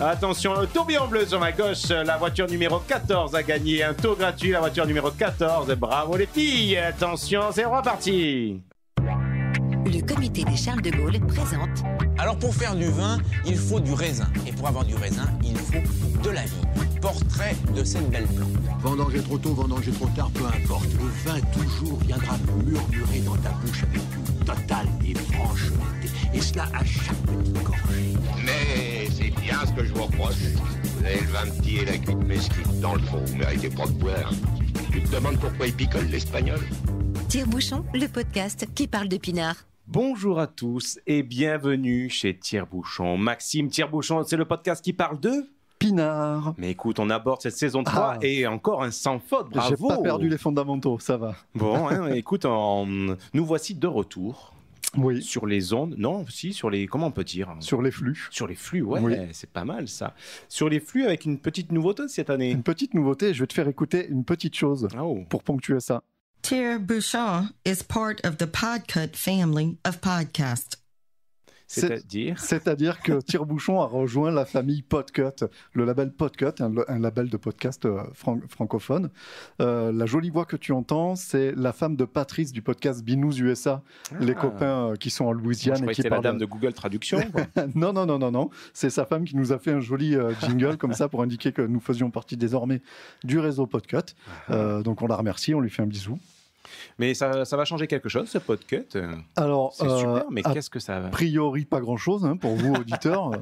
Attention, le tourbillon bleu sur ma gauche, la voiture numéro 14 a gagné un tour gratuit, la voiture numéro 14, bravo les filles, attention, c'est reparti. Le comité des Charles de Gaulle présente... Alors pour faire du vin, il faut du raisin. Et pour avoir du raisin, il faut de la vie. Portrait de cette belle plante. Vendanger trop tôt, vendanger trop tard, peu importe. Le vin toujours viendra murmurer dans ta bouche avec une totale et franche honnêteté. Et cela à chaque petite gorgée. Mais c'est bien ce que je vous reproche. Vous avez le vin petit et la cuite mesquite. Dans le fond, vous méritez pas de boire. Tu te demandes pourquoi il picole l'espagnol? Tire-bouchon, le podcast qui parle de pinard. Bonjour à tous et bienvenue chez Tire-bouchon. Maxime Tire-bouchon, c'est le podcast qui parle de... Pinard. Mais écoute, on aborde cette saison 3 et encore un sans faute, bravo. J'ai pas perdu les fondamentaux, ça va. Bon, écoute, nous voici de retour. Oui. Sur les ondes, non, si, sur les, comment on peut dire? Sur les flux. Sur les flux, ouais, oui. C'est pas mal ça. Sur les flux avec une petite nouveauté cette année. Une petite nouveauté, je vais te faire écouter une petite chose pour ponctuer ça. Tire-bouchon is part of the Podcut family of podcasts. C'est-à-dire que Tire-bouchon a rejoint la famille Podcut, le label Podcut, un label de podcast francophone. La jolie voix que tu entends, c'est la femme de Patrice du podcast Binous USA, les copains qui sont en Louisiane. Moi, je croyais que c'était la dame de Google Traduction. Non. C'est sa femme qui nous a fait un joli jingle comme ça pour indiquer que nous faisions partie désormais du réseau Podcut. Donc on la remercie, on lui fait un bisou. Mais ça va changer quelque chose, ce Podcut. Alors, c'est super, mais qu'est-ce que ça va? A priori, pas grand-chose pour vous, auditeurs.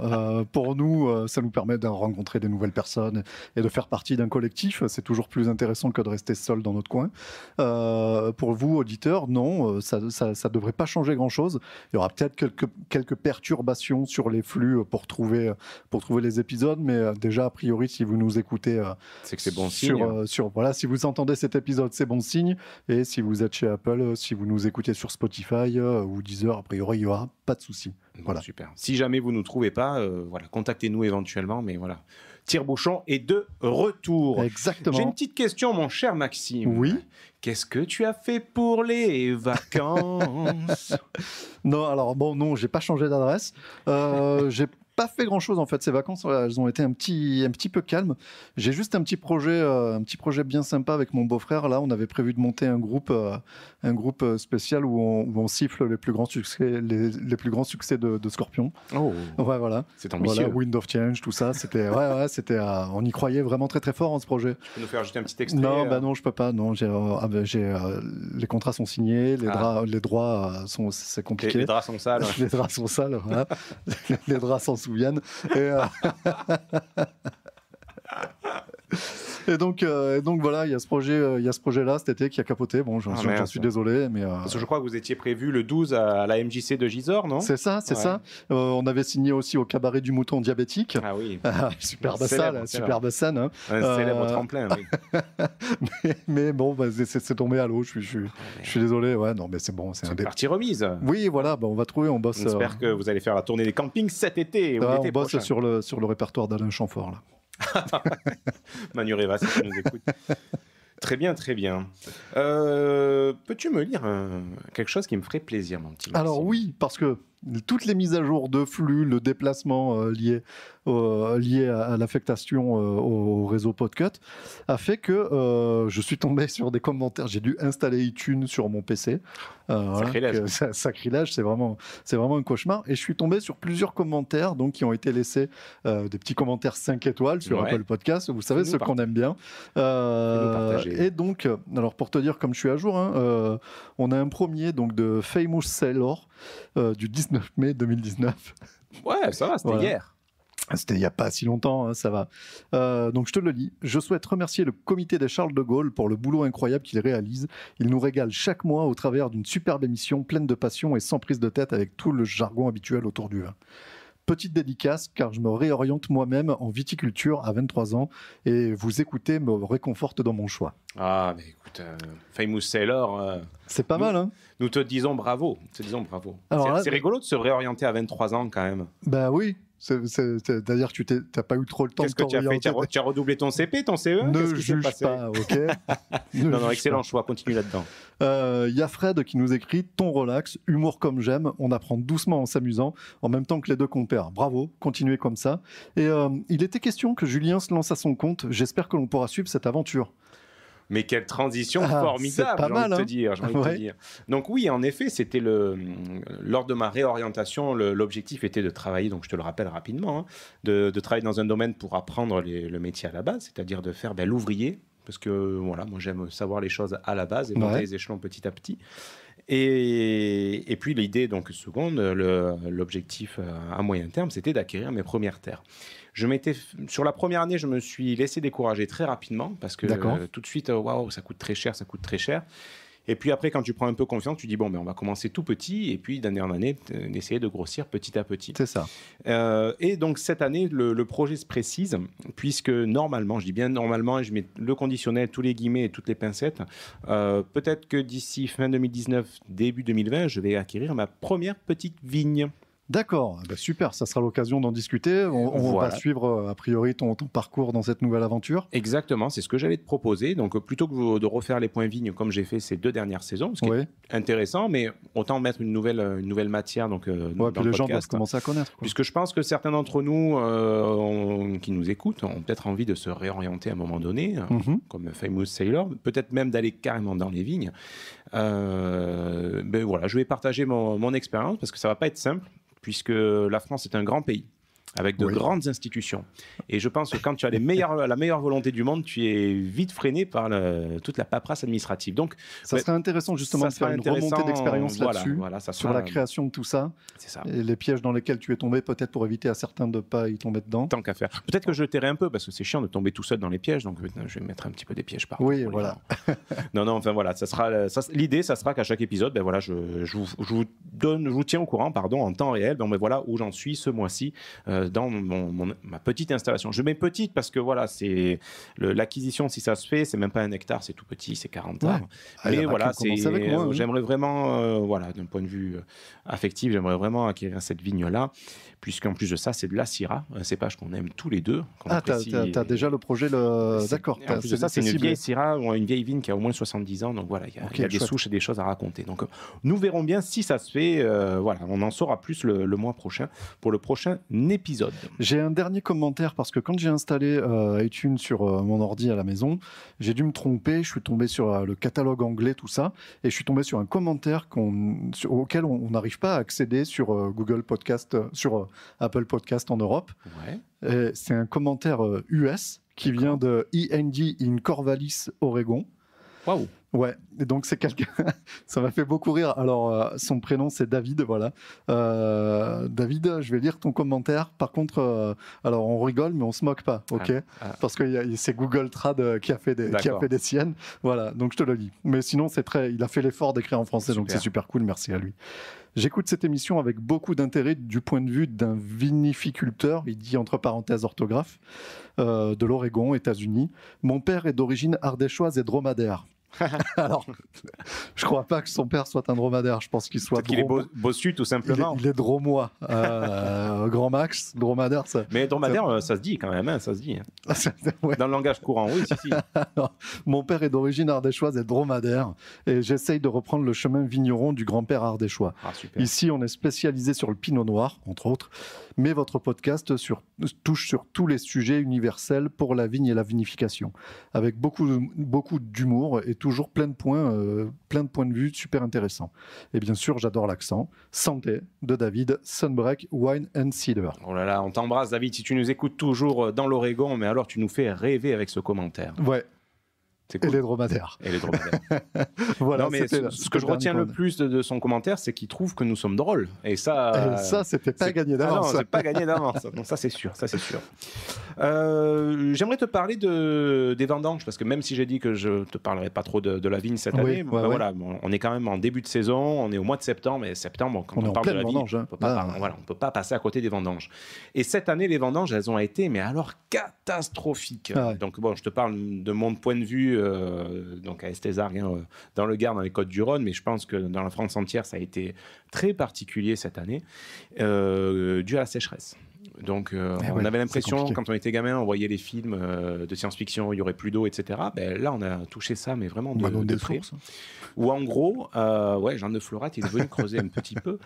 Pour nous, ça nous permet de rencontrer des nouvelles personnes et de faire partie d'un collectif. C'est toujours plus intéressant que de rester seul dans notre coin. Pour vous, auditeurs, non, ça devrait pas changer grand-chose. Il y aura peut-être quelques perturbations sur les flux pour trouver les épisodes, mais déjà, a priori, si vous nous écoutez... c'est que c'est bon signe. Voilà, si vous entendez cet épisode, c'est bon signe. Et si vous êtes chez Apple, si vous nous écoutez sur Spotify ou Deezer, a priori, il n'y aura pas de souci. Voilà. Super. Si jamais vous ne nous trouvez pas, contactez-nous éventuellement, mais voilà. Tire-bouchon est de retour. Exactement. J'ai une petite question, mon cher Maxime. Oui. Qu'est-ce que tu as fait pour les vacances? Non, j'ai pas changé d'adresse. J'ai pas fait grand chose en fait. Ces vacances, elles ont été un petit peu calmes. J'ai juste un petit projet bien sympa avec mon beau-frère. Là, on avait prévu de monter un groupe spécial où on siffle les plus grands succès de Scorpion. Oh. Ouais, voilà. C'est ambitieux. Voilà, Wind of Change, tout ça. C'était, on y croyait vraiment très très fort en ce projet. Tu peux nous faire juste un petit extrait? Non, je peux pas. Non, les contrats sont signés, les droits c'est compliqué. Les draps sont sales. Les draps sont sales, voilà. Les draps s'en souviennent. Et donc voilà, il y a ce projet-là cet été qui a capoté. Bon, j'en suis désolé, mais parce que je crois que vous étiez prévu le 12 à la MJC de Gisors, non? C'est ça. On avait signé aussi au cabaret du Mouton Diabétique. Ah oui. Superbe salle, superbe scène. Hein. Un célèbre tremplin, oui. mais bon, c'est tombé à l'eau. Je suis désolé. Ouais, non, mais c'est bon. C'est une partie remise. Oui, voilà. On va trouver. On bosse. J'espère que vous allez faire la tournée des campings cet été. On bosse sur le répertoire d'Alain Chamfort là. Manu Reva, si tu nous écoutes. Très bien. Peux-tu me lire quelque chose qui me ferait plaisir, mon petit Maxime? Alors oui, parce que toutes les mises à jour de flux, le déplacement lié à l'affectation au réseau Podcut a fait que je suis tombé sur des commentaires. J'ai dû installer iTunes sur mon PC. Sacrilège. Sacrilège, c'est vraiment un cauchemar. Et je suis tombé sur plusieurs commentaires qui ont été laissés, des petits commentaires 5 étoiles sur Apple Podcast. Vous savez, ceux qu'on aime bien. Et donc, alors pour te dire comme je suis à jour, on a un premier de Famous Sailor du 19 mai 2019. Ouais, ça va, c'était hier. C'était il n'y a pas si longtemps, ça va. Donc je te le lis. Je souhaite remercier le comité des Charles de Gaulle pour le boulot incroyable qu'il réalise. Il nous régale chaque mois au travers d'une superbe émission pleine de passion et sans prise de tête avec tout le jargon habituel autour du vin. Petite dédicace, car je me réoriente moi-même en viticulture à 23 ans et vous écouter me réconforte dans mon choix. Ah, mais écoute, Famous Sailor... c'est pas mal, hein? Nous te disons bravo. Alors, c'est rigolo de se réorienter à 23 ans, quand même. Bah oui. C'est-à-dire que tu n'as pas eu trop le temps de Qu'est-ce que tu as fait? Tu as redoublé ton CP, ton CE? Ne Qu'est-ce qui s'est juge passé? pas, ok. Non, excellent choix, continue là-dedans. Il y a Fred qui nous écrit « Ton relax, humour comme j'aime, on apprend doucement en s'amusant, en même temps que les deux compères. Bravo, continuez comme ça. » Et il était question que Julien se lance à son compte. J'espère que l'on pourra suivre cette aventure. Mais quelle transition Ah, formidable, c'est pas j'ai mal, envie de hein. te dire, j'ai envie de te dire. Donc oui, en effet, c'était lors de ma réorientation, l'objectif était de travailler, donc je te le rappelle rapidement, hein, de travailler dans un domaine pour apprendre le métier à la base, c'est-à-dire de faire l'ouvrier, parce que voilà, moi j'aime savoir les choses à la base et monter les échelons petit à petit. Et puis l'idée, donc seconde, l'objectif à moyen terme, c'était d'acquérir mes premières terres. Sur la première année, je me suis laissé décourager très rapidement parce que tout de suite, waouh, ça coûte très cher, ça coûte très cher. Et puis après, quand tu prends un peu confiance, tu dis bon, ben on va commencer tout petit et puis d'année en année, essayer de grossir petit à petit. C'est ça. Et donc cette année, le projet se précise puisque normalement, je dis bien normalement, et je mets le conditionnel, tous les guillemets et toutes les pincettes, peut-être que d'ici fin 2019, début 2020, je vais acquérir ma première petite vigne. D'accord, bah super, ça sera l'occasion d'en discuter. On va suivre a priori ton parcours dans cette nouvelle aventure. Exactement, c'est ce que j'allais te proposer. Donc plutôt que de refaire les points vignes comme j'ai fait ces 2 dernières saisons, ce qui est intéressant, mais autant mettre une nouvelle matière dans puis le les podcast, gens doivent commencer à connaître. Puisque je pense que certains d'entre nous qui nous écoutent ont peut-être envie de se réorienter à un moment donné, comme Famous Sailor, peut-être même d'aller carrément dans les vignes. Ben voilà, je vais partager mon expérience parce que ça ne va pas être simple. Puisque la France est un grand pays, avec de grandes institutions. Et je pense que quand tu as la meilleure volonté du monde, tu es vite freiné par toute la paperasse administrative. Donc, ça serait intéressant justement de faire une remontée d'expérience là-dessus, sur la création de tout ça, et les pièges dans lesquels tu es tombé, peut-être pour éviter à certains de ne pas y tomber dedans. Tant qu'à faire. Peut-être que je tairai un peu, parce que c'est chiant de tomber tout seul dans les pièges, donc je vais mettre un petit peu des pièges partout. Oui, voilà. Non, enfin voilà, l'idée, ça sera qu'à chaque épisode, ben voilà, je vous tiens au courant, en temps réel, ben voilà où j'en suis ce mois-ci, dans ma petite installation. Je mets petite parce que voilà, c'est l'acquisition, si ça se fait, c'est même pas 1 hectare, c'est tout petit, c'est 40 arbres. Mais voilà, j'aimerais vraiment, voilà, d'un point de vue affectif, j'aimerais vraiment acquérir cette vigne-là, puisqu'en plus de ça, c'est de la Syrah, un cépage qu'on aime tous les deux. T'as déjà le projet, d'accord. En plus de ça, c'est une vieille Syrah, une vieille vigne qui a au moins 70 ans, donc voilà, il y a des souches et des choses à raconter. Donc nous verrons bien si ça se fait, voilà, on en saura plus le mois prochain, pour le prochain épisode. J'ai un dernier commentaire parce que quand j'ai installé iTunes sur mon ordi à la maison, j'ai dû me tromper, je suis tombé sur le catalogue anglais, tout ça, et je suis tombé sur un commentaire auquel on n'arrive pas à accéder sur Google Podcast, sur Apple Podcast en Europe. C'est un commentaire US qui vient de END in Corvallis, Oregon. Waouh! Ouais, et donc c'est quelqu'un, ça m'a fait beaucoup rire. Alors, son prénom c'est David, voilà. David, je vais lire ton commentaire. Par contre, alors on rigole, mais on se moque pas, ok? Parce que c'est Google Trad qui a fait des siennes. Voilà, donc je te le lis. Mais sinon, il a fait l'effort d'écrire en français, donc c'est super cool, merci à lui. J'écoute cette émission avec beaucoup d'intérêt du point de vue d'un vinificulteur, il dit entre parenthèses orthographe, de l'Oregon, États-Unis. Mon père est d'origine ardéchoise et dromadaire. Alors, je crois pas que son père soit un dromadaire. Je pense qu'il soit. Qu'il est bossu, tout simplement. Il est dromois. Grand Max, dromadaire. Ça, mais dromadaire, ça se dit quand même, hein, ça se dit. Ouais. Dans le langage courant, oui, si. Alors, mon père est d'origine ardéchoise et dromadaire, et j'essaye de reprendre le chemin vigneron du grand-père ardéchois. Ici, on est spécialisé sur le pinot noir, entre autres, mais votre podcast touche sur tous les sujets universels pour la vigne et la vinification, avec beaucoup d'humour et toujours plein de points de vue super intéressants. Et bien sûr, j'adore l'accent. Santé de David, Sunbreak Wine and Cider. Oh là là, on t'embrasse David, si tu nous écoutes toujours dans l'Oregon, mais alors tu nous fais rêver avec ce commentaire. Ouais. Cool. Et les dromadaires. Voilà, non, mais ce que je retiens le plus de son commentaire, c'est qu'il trouve que nous sommes drôles. Et ça, c'était pas gagné d'avance. Ah non, c'est pas gagné d'avance. Donc ça, c'est sûr. J'aimerais te parler des vendanges, parce que même si j'ai dit que je te parlerai pas trop de la vigne cette année, voilà, on est quand même en début de saison, on est au mois de septembre, et septembre, quand on parle de la vigne, on peut pas passer à côté des vendanges. Et cette année, les vendanges, elles ont été, mais alors catastrophiques. Donc bon, je te parle de mon point de vue. Donc à Estézargues, dans le Gard, dans les Côtes-du-Rhône, mais je pense que dans la France entière, ça a été très particulier cette année, dû à la sécheresse. Donc, on avait l'impression, quand on était gamin, on voyait les films de science-fiction, il y aurait plus d'eau, etc. Ben, là, on a touché ça, mais vraiment de près. Ou en gros, Jean de Florat, il est venu creuser un petit peu.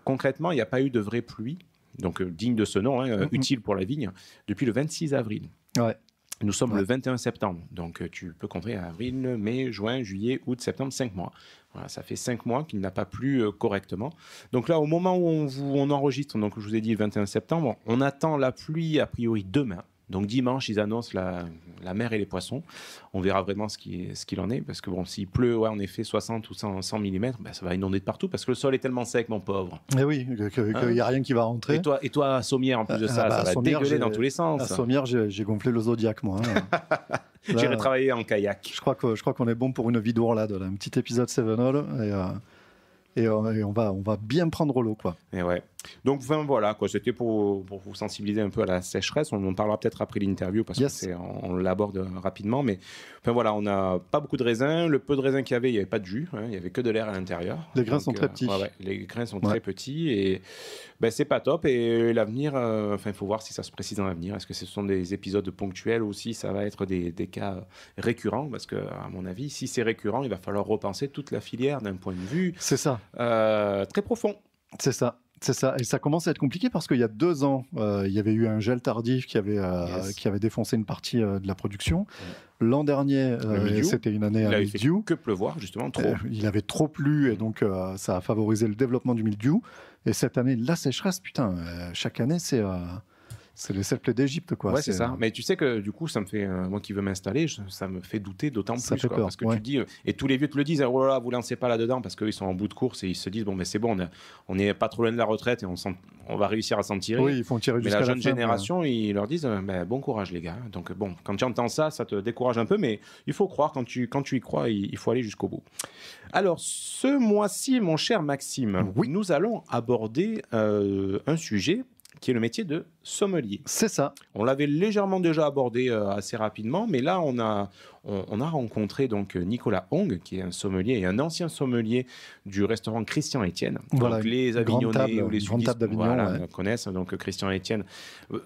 Concrètement, il n'y a pas eu de vraie pluie, donc digne de ce nom, utile pour la vigne, depuis le 26 avril. Ouais. Nous sommes le 21 septembre, donc tu peux compter avril, mai, juin, juillet, août, septembre, 5 mois. Voilà, ça fait 5 mois qu'il n'a pas plu correctement. Donc là, au moment où on enregistre, donc je vous ai dit le 21 septembre, on attend la pluie a priori demain. Donc dimanche, ils annoncent la mer et les poissons. On verra vraiment ce qu'il en est. Parce que bon, s'il pleut, en effet, 60 ou 100 mm, ben, ça va inonder de partout parce que le sol est tellement sec, mon pauvre. Et oui, qu'il n'y a rien qui va rentrer. Et toi, à Sommières, en plus de ça, ça va dégueuler dans tous les sens. À Sommières, j'ai gonflé le Zodiac, moi. J'irai travailler en kayak. Je crois qu'on est bon pour une vie d'ourlade. Un petit épisode Sevenol et on va bien prendre l'eau, quoi. Et ouais. Donc voilà, quoi. C'était pour vous sensibiliser un peu à la sécheresse. On en parlera peut-être après l'interview parce qu'on l'aborde rapidement. Mais enfin voilà, on n'a pas beaucoup de raisins. Le peu de raisins qu'il y avait, il n'y avait pas de jus. Il n'y avait que de l'air à l'intérieur. Les grains sont très petits. Les grains sont très petits et c'est pas top. Et l'avenir, il faut voir si ça se précise dans l'avenir. Est-ce que ce sont des épisodes ponctuels ou si ça va être des cas récurrents? Parce que à mon avis, si c'est récurrent, il va falloir repenser toute la filière d'un point de vue très profond. C'est ça. C'est ça, et ça commence à être compliqué parce qu'il y a 2 ans, il y avait eu un gel tardif qui avait défoncé une partie de la production. L'an dernier, c'était une année à mildiou. Il fait que pleuvoir, justement, trop. Il avait trop plu et donc ça a favorisé le développement du mildiou. Et cette année, la sécheresse, putain, chaque année, c'est les 7 plaies d'Égypte, quoi. Ouais, c'est ça. Mais tu sais que du coup, ça me fait, moi qui veux m'installer, ça me fait douter d'autant plus. Ça fait peur, parce que tu te dis, et tous les vieux te le disent, oh là là, vous lancez pas là-dedans parce qu'ils sont en bout de course et ils se disent, bon, mais c'est bon, on n'est pas trop loin de la retraite et on va réussir à s'en tirer. Oui, ils font tirer jusqu'à la fin. Mais la jeune génération, ils leur disent, bon courage, les gars. Donc bon, quand tu entends ça, ça te décourage un peu, mais il faut croire, quand tu y crois, il faut aller jusqu'au bout. Alors, ce mois-ci, mon cher Maxime, nous allons aborder un sujet qui est le métier de sommelier. C'est ça. On l'avait légèrement déjà abordé assez rapidement, mais là, on a rencontré donc Nicolas Hong, qui est un sommelier et un ancien sommelier du restaurant Christian Etienne. Voilà, donc les Avignonnais ou les sudistes connaissent donc Christian Etienne.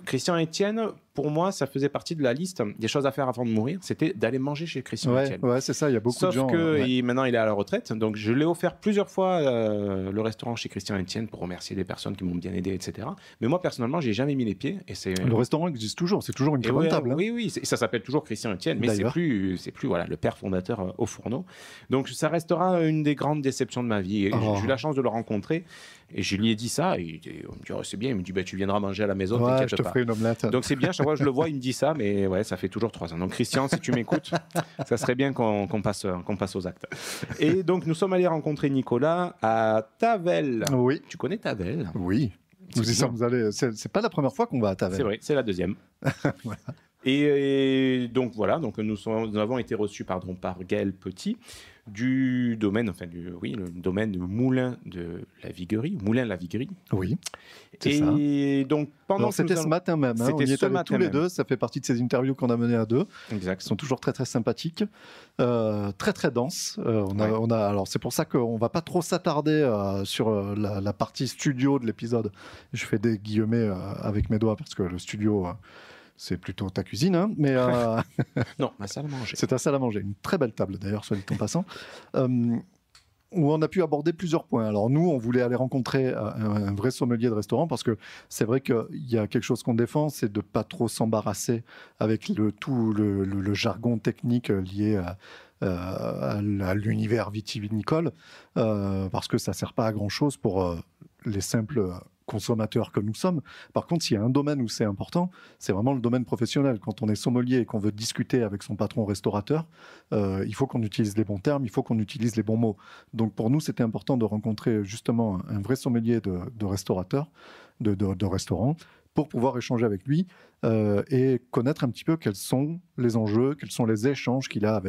Christian Etienne, pour moi, ça faisait partie de la liste des choses à faire avant de mourir, c'était d'aller manger chez Christian Etienne. Ouais, c'est ça, il y a beaucoup de gens. Sauf que maintenant, il est à la retraite, donc je l'ai offert plusieurs fois le restaurant chez Christian Etienne pour remercier des personnes qui m'ont bien aidé, etc. Mais moi, personnellement, j'ai jamais mis les pieds. Et le restaurant existe toujours, c'est toujours une très bonne table. Oui, ça s'appelle toujours Christian Etienne, mais c'est plus le père fondateur au fourneau. Donc ça restera une des grandes déceptions de ma vie. J'ai eu la chance de le rencontrer et je lui ai dit ça. Et on me dit, c'est bien. Il me dit, tu viendras manger à la maison, t'inquiète je te ferai une omelette. Donc c'est bien, chaque fois que je le vois, il me dit ça, mais ça fait toujours 3 ans. Donc Christian, si tu m'écoutes, ça serait bien qu'on passe aux actes. Et donc nous sommes allés rencontrer Nicolas à Tavel. Oui. Tu connais Tavel? Oui. C'est pas la première fois qu'on va à Tavel. C'est vrai, c'est la deuxième. Voilà. Et donc voilà, donc nous avons été reçus par Gaël Petit du domaine, le domaine de Moulin de la Viguerie, Moulin la Viguerie. Oui. Et donc pendant c'était ce matin même, on y est allés tous les deux, ça fait partie de ces interviews qu'on a menées à 2. Exact. Ils sont toujours très très sympathiques, très très denses. Alors c'est pour ça qu'on va pas trop s'attarder sur la partie studio de l'épisode. Je fais des guillemets avec mes doigts parce que le studio c'est plutôt ta cuisine, hein, mais non, ma salle à manger. C'est ta salle à manger, une très belle table d'ailleurs, soit dit en passant. Où on a pu aborder plusieurs points. Alors nous, on voulait aller rencontrer un vrai sommelier de restaurant parce que c'est vrai qu'il y a quelque chose qu'on défend, c'est de pas trop s'embarrasser avec tout le jargon technique lié à l'univers vitivinicole parce que ça sert pas à grand chose pour les simples consommateurs que nous sommes. Par contre, s'il y a un domaine où c'est important, c'est vraiment le domaine professionnel. Quand on est sommelier et qu'on veut discuter avec son patron restaurateur, il faut qu'on utilise les bons termes, il faut qu'on utilise les bons mots. Donc pour nous, c'était important de rencontrer justement un vrai sommelier de restaurateur, de restaurant, pour pouvoir échanger avec lui et connaître un petit peu quels sont les enjeux, quels sont les échanges qu'il a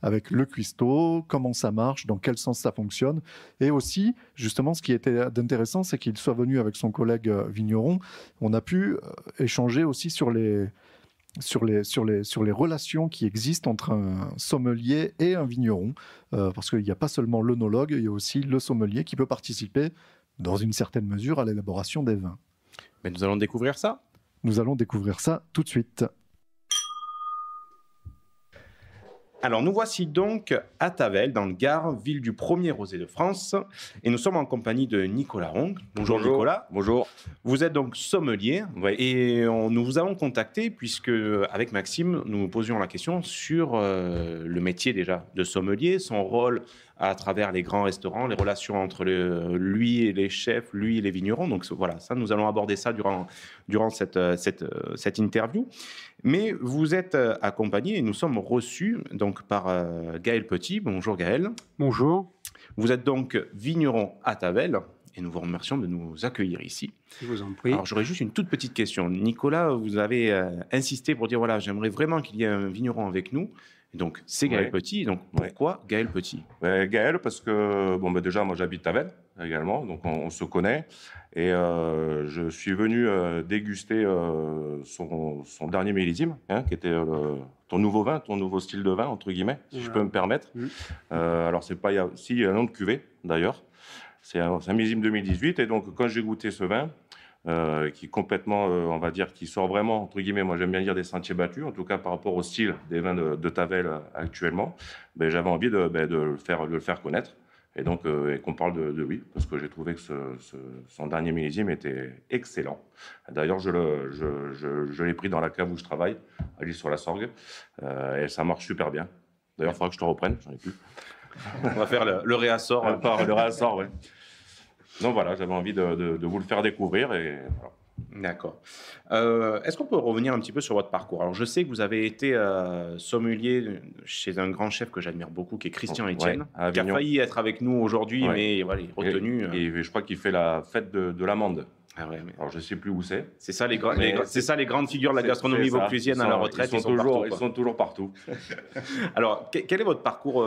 avec le cuistot, comment ça marche, dans quel sens ça fonctionne. Et aussi, justement, ce qui était intéressant, c'est qu'il soit venu avec son collègue vigneron. On a pu échanger aussi sur les relations qui existent entre un sommelier et un vigneron, parce qu'il n'y a pas seulement l'œnologue, il y a aussi le sommelier qui peut participer, dans une certaine mesure, à l'élaboration des vins. Mais nous allons découvrir ça. Nous allons découvrir ça tout de suite. Alors, nous voici donc à Tavel, dans le Gard, ville du premier rosé de France. Et nous sommes en compagnie de Nicolas Ronc. Bonjour Nicolas. Bonjour. Vous êtes donc sommelier. Oui. Et nous vous avons contacté puisque, avec Maxime, nous posions la question sur le métier déjà de sommelier, son rôle à travers les grands restaurants, les relations entre lui et les chefs, lui et les vignerons. Donc voilà, ça, nous allons aborder ça durant cette interview. Mais vous êtes accompagné et nous sommes reçus donc, par Gaël Petit. Bonjour Gaël. Bonjour. Vous êtes donc vigneron à Tavel et nous vous remercions de nous accueillir ici. Je vous en prie. Alors j'aurais juste une toute petite question. Nicolas, vous avez insisté pour dire voilà, j'aimerais vraiment qu'il y ait un vigneron avec nous. Et donc c'est Gaël Petit. Donc pourquoi Gaël Petit? Gaël, parce que déjà moi j'habite Tavel également, donc on se connaît. Et je suis venu déguster son dernier millésime, qui était ton nouveau vin, ton nouveau style de vin, entre guillemets, si je peux me permettre. Alors, il y a aussi un nom de cuvée, d'ailleurs. C'est un millésime 2018. Et donc, quand j'ai goûté ce vin, qui est complètement, on va dire, qui sort vraiment, entre guillemets, moi j'aime bien dire des sentiers battus, en tout cas par rapport au style des vins de Tavel actuellement, j'avais envie de le faire connaître. Et donc, qu'on parle de lui, parce que j'ai trouvé que son dernier millésime était excellent. D'ailleurs, je l'ai pris dans la cave où je travaille, à l'Île-sur-la-Sorgue, et ça marche super bien. D'ailleurs, il faudra que je te reprenne, j'en ai plus. On va faire le réassort. Le réassort, oui. Donc voilà, j'avais envie de vous le faire découvrir, et voilà. D'accord. Est-ce qu'on peut revenir un petit peu sur votre parcours? Alors, je sais que vous avez été sommelier chez un grand chef que j'admire beaucoup, qui est Christian Etienne, qui a failli être avec nous aujourd'hui, mais voilà, il est retenu. Et je crois qu'il fait la fête de l'amande. Ah ouais, mais... Alors, je ne sais plus où c'est. C'est ça, les grandes figures de la gastronomie vauclusienne à la retraite. Ils sont toujours partout. Alors, quel est votre parcours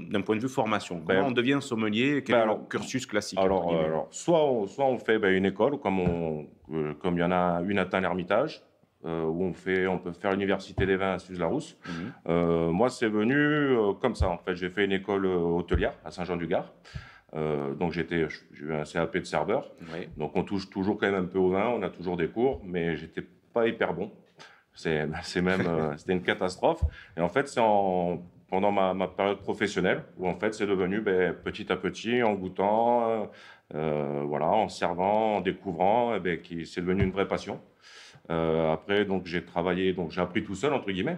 d'un point de vue formation? Comment on devient sommelier? Quel est le cursus classique? Alors, soit on fait une école, comme il y en a une à Tain-l'Hermitage, où on peut faire l'université des vins à Suse-la-Rousse. Moi, c'est venu comme ça. En fait, j'ai fait une école hôtelière à Saint-Jean-du-Gard. Donc j'ai eu un CAP de serveur, donc on touche toujours quand même un peu au vin, on a toujours des cours, mais j'étais pas hyper bon. C'était une catastrophe. Et en fait, c'est pendant ma période professionnelle où en fait c'est devenu petit à petit, en goûtant, en servant, en découvrant, c'est devenu une vraie passion. Après, donc j'ai appris tout seul entre guillemets.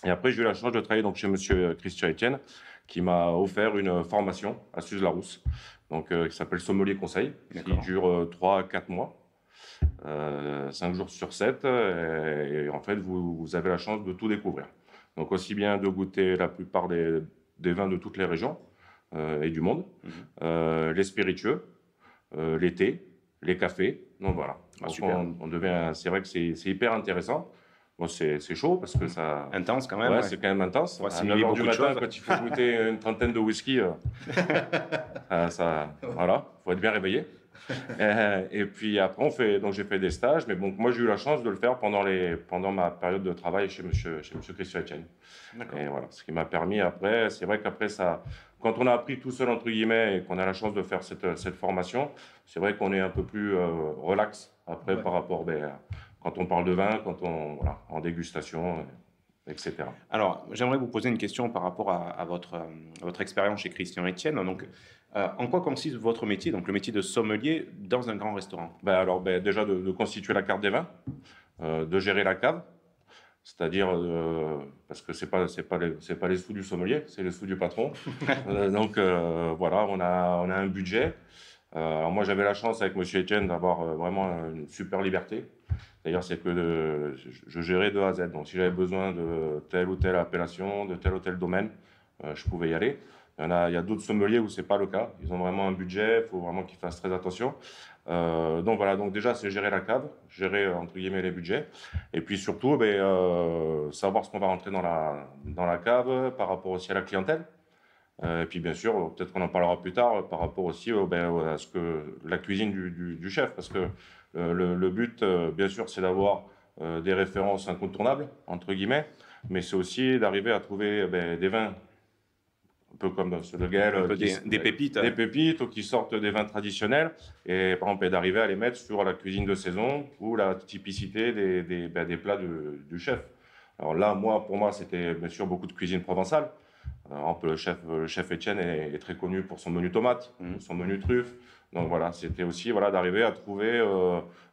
Et après, j'ai eu la chance de travailler chez Monsieur Christian Etienne, qui m'a offert une formation à Suse-la-Rousse, qui s'appelle Sommelier Conseil, qui dure 3 à 4 mois, 5 jours sur 7, et en fait, vous avez la chance de tout découvrir. Donc, aussi bien de goûter la plupart des vins de toutes les régions et du monde, les spiritueux, les thés, les cafés, donc voilà. C'est vrai que c'est hyper intéressant. Bon, c'est chaud parce que ça... Intense quand même. Ouais, c'est quand même intense. À 9h du matin, quand il faut goûter une trentaine de whisky, voilà, il faut être bien réveillé. Et puis après, j'ai fait des stages, mais moi j'ai eu la chance de le faire pendant ma période de travail chez Monsieur Christian Etienne. Et voilà, ce qui m'a permis après, c'est vrai qu'après ça, quand on a appris tout seul entre guillemets et qu'on a la chance de faire cette formation, c'est vrai qu'on est un peu plus relax après par rapport quand on parle de vin, en dégustation, etc. Alors, j'aimerais vous poser une question par rapport à votre expérience chez Christian Etienne. Donc, en quoi consiste votre métier, donc le métier de sommelier dans un grand restaurant? Déjà de constituer la carte des vins, de gérer la cave, c'est-à-dire parce que c'est pas les sous du sommelier, c'est les sous du patron. Donc voilà, on a un budget. Alors moi, j'avais la chance avec Monsieur Etienne d'avoir vraiment une super liberté. D'ailleurs, c'est que je gérais de A à Z. Donc, si j'avais besoin de telle ou telle appellation, de tel ou tel domaine, je pouvais y aller. Il y a d'autres sommeliers où ce n'est pas le cas. Ils ont vraiment un budget, il faut vraiment qu'ils fassent très attention. Donc voilà, donc déjà, c'est gérer la cave, gérer, entre guillemets, les budgets. Et puis surtout, savoir ce qu'on va rentrer dans la cave par rapport aussi à la clientèle. Et puis bien sûr, peut-être qu'on en parlera plus tard par rapport aussi à la cuisine du chef. Parce que le but, bien sûr, c'est d'avoir des références incontournables, entre guillemets, mais c'est aussi d'arriver à trouver des vins un peu comme ceux de Gaël, des pépites. Des pépites ou qui sortent des vins traditionnels. Et par exemple, d'arriver à les mettre sur la cuisine de saison ou la typicité des plats du chef. Alors là, pour moi, c'était bien sûr beaucoup de cuisine provençale. Le chef Étienne est très connu pour son menu tomate, son menu truffe. Donc voilà, c'était aussi d'arriver à trouver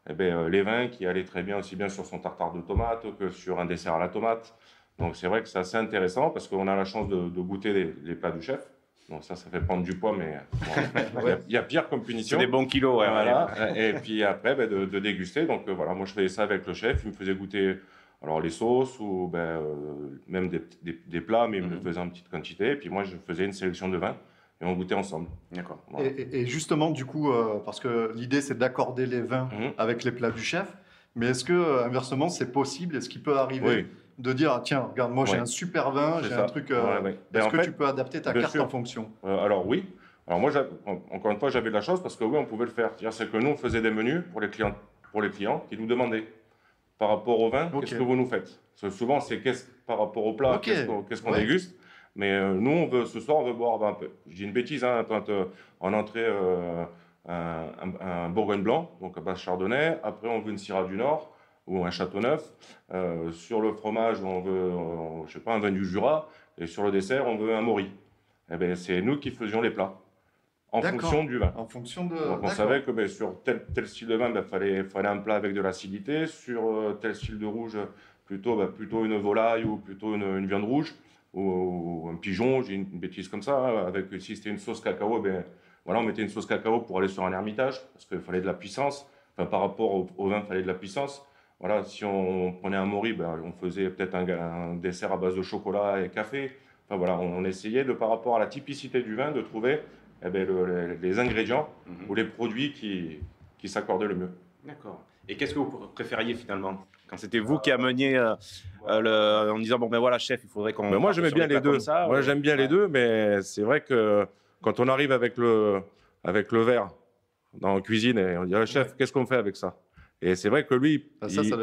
les vins qui allaient très bien aussi bien sur son tartare de tomate que sur un dessert à la tomate. Donc c'est vrai que c'est assez intéressant parce qu'on a la chance de goûter les plats du chef. Donc ça fait prendre du poids, mais il y a pire comme punition. C'est des bons kilos, ouais. Voilà. Et puis après, de déguster. Donc voilà, moi je faisais ça avec le chef. Il me faisait goûter les sauces ou même des plats, mais il me le faisait en petite quantité. Et puis moi, je faisais une sélection de vins et on goûtait ensemble. D'accord. Voilà. Et justement, du coup, parce que l'idée, c'est d'accorder les vins avec les plats du chef. Mais est-ce que, inversement, c'est possible? Est-ce qu'il peut arriver de dire, tiens, regarde, moi, j'ai un super vin, j'ai un truc... Est-ce que tu peux adapter ta carte en fonction? Alors oui. Alors moi, encore une fois, j'avais de la chance parce que oui, on pouvait le faire. C'est que nous, on faisait des menus pour les clients qui nous demandaient. Par rapport au vin, qu'est-ce que vous nous faites? Parce que souvent, c'est par rapport au plat, qu'est-ce qu'on déguste. Mais nous, ce soir, on veut boire un peu. Je dis une bêtise, en entrée, un Bourgogne blanc, donc à base chardonnay. Après, on veut une Syrah du Nord ou un Châteauneuf. Sur le fromage, on veut, un vin du Jura. Et sur le dessert, on veut un Maury. C'est nous qui faisions les plats. En fonction du vin. En fonction de... Donc on savait que sur tel style de vin, fallait un plat avec de l'acidité. Sur tel style de rouge, plutôt une volaille ou plutôt une viande rouge ou un pigeon, j'ai une bêtise comme ça. Si c'était une sauce cacao, on mettait une sauce cacao pour aller sur un ermitage parce qu'il fallait de la puissance. Par rapport au vin, il fallait de la puissance. Voilà, si on prenait un Maury, on faisait peut-être un dessert à base de chocolat et café. On essayait par rapport à la typicité du vin de trouver les ingrédients ou les produits qui s'accordaient le mieux. D'accord. Et qu'est-ce que vous préfériez finalement? Quand c'était vous qui ameniez en disant, chef, il faudrait qu'on... moi, j'aimais bien les deux. Moi, j'aime bien les deux, mais c'est vrai que quand on arrive avec le verre dans la cuisine et on dit, chef, qu'est-ce qu'on fait avec ça? Et c'est vrai que lui,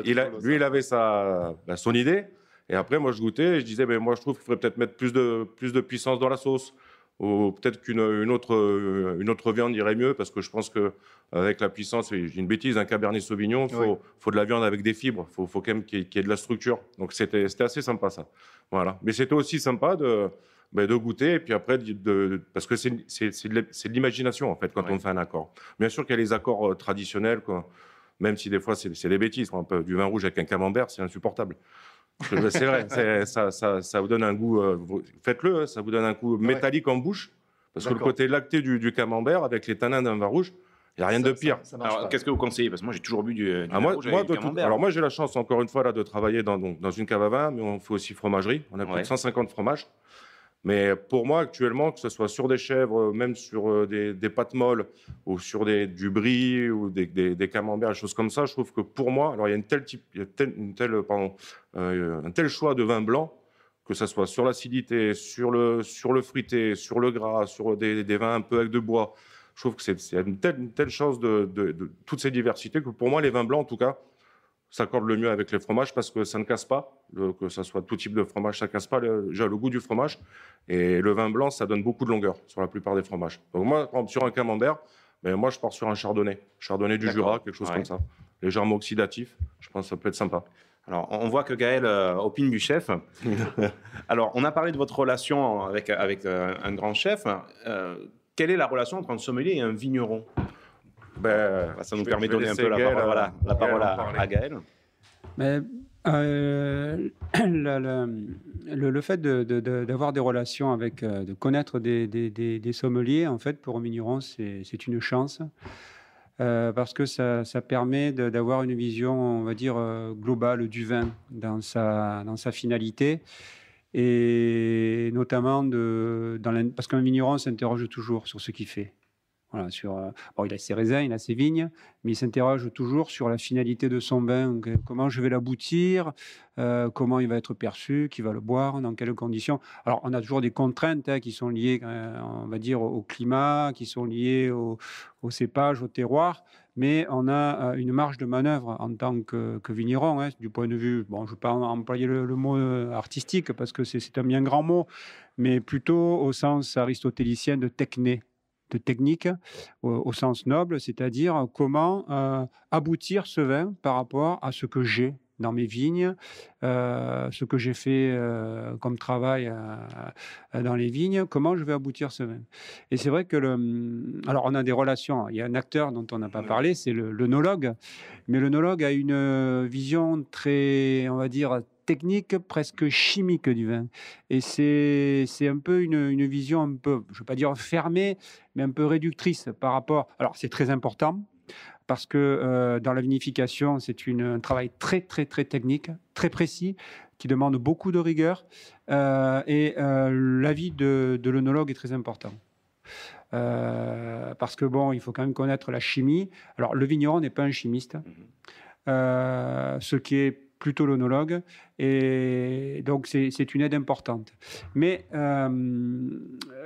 il avait son idée. Et après, moi, je goûtais et je disais, moi, je trouve qu'il faudrait peut-être mettre plus de puissance dans la sauce. Ou peut-être qu'une autre viande irait mieux, parce que je pense qu'avec la puissance, j'ai une bêtise, un Cabernet Sauvignon, il faut de la viande avec des fibres, il faut quand même qu'il y ait de la structure. Donc c'était assez sympa ça. Voilà. Mais c'était aussi sympa de goûter, et puis après, parce que c'est de l'imagination en fait quand on fait un accord. Bien sûr qu'il y a les accords traditionnels, même si des fois c'est des bêtises. Du vin rouge avec un camembert, c'est insupportable. C'est vrai, ça vous donne un goût, faites-le, ça vous donne un goût métallique en bouche, parce que le côté lacté du camembert avec les tanins d'un vin rouge, il n'y a rien de pire. Alors, qu'est-ce que vous conseillez? Parce que moi, j'ai toujours bu du vin rouge avec du camembert. Alors moi, j'ai la chance, encore une fois, de travailler dans une cave à vin, mais on fait aussi fromagerie, on a plus de 150 fromages. Mais pour moi, actuellement, que ce soit sur des chèvres, même sur des pâtes molles, ou sur du brie, ou des camemberts, des choses comme ça, je trouve que pour moi, alors il y a un tel choix de vin blanc, que ce soit sur l'acidité, sur le fruité, sur le gras, sur des vins un peu avec de bois. Je trouve que c'est une telle chance de toutes ces diversités que pour moi, les vins blancs, en tout cas, s'accorde le mieux avec les fromages parce que ça ne casse pas, que ce soit tout type de fromage, ça ne casse pas déjà le goût du fromage. Et le vin blanc, ça donne beaucoup de longueur sur la plupart des fromages. Donc moi, par exemple, sur un camembert, moi je pars sur un chardonnay du Jura, quelque chose comme ça, légèrement oxydatif. Je pense que ça peut être sympa. Alors, on voit que Gaël opine du chef. Alors, on a parlé de votre relation avec un grand chef. Quelle est la relation entre un sommelier et un vigneron? Ça nous permet de donner un peu la parole à Gaël. Mais, le fait d'avoir des relations de connaître des sommeliers, en fait, pour un vigneron, c'est une chance. Parce que ça permet d'avoir une vision, on va dire, globale du vin dans sa finalité. Et notamment, parce qu'un vigneron s'interroge toujours sur ce qu'il fait. Voilà, bon, il a ses raisins, il a ses vignes, mais il s'interroge toujours sur la finalité de son vin, comment je vais l'aboutir, comment il va être perçu, qui va le boire, dans quelles conditions. Alors, on a toujours des contraintes qui sont liées, on va dire, au climat, qui sont liées au cépage, au terroir, mais on a une marge de manœuvre en tant que vigneron, du point de vue, bon, je ne vais pas employer le mot artistique, parce que c'est un bien grand mot, mais plutôt au sens aristotélicien de techné, de technique au sens noble, c'est-à-dire comment aboutir ce vin par rapport à ce que j'ai dans mes vignes, ce que j'ai fait comme travail dans les vignes, comment je vais aboutir ce vin. Et c'est vrai que alors on a des relations, il y a un acteur dont on n'a pas parlé, c'est l'œnologue, mais l'œnologue a une vision très, on va dire, technique, presque chimique du vin. Et c'est un peu une vision un peu, je ne veux pas dire fermée, mais un peu réductrice par rapport... Alors, c'est très important, parce que dans la vinification, c'est un travail très, très, très technique, très précis, qui demande beaucoup de rigueur. Et l'avis de l'œnologue est très important. Parce que, bon, il faut quand même connaître la chimie. Alors, le vigneron n'est pas un chimiste. Ce qui est plutôt l'œnologue, et donc c'est une aide importante. Mais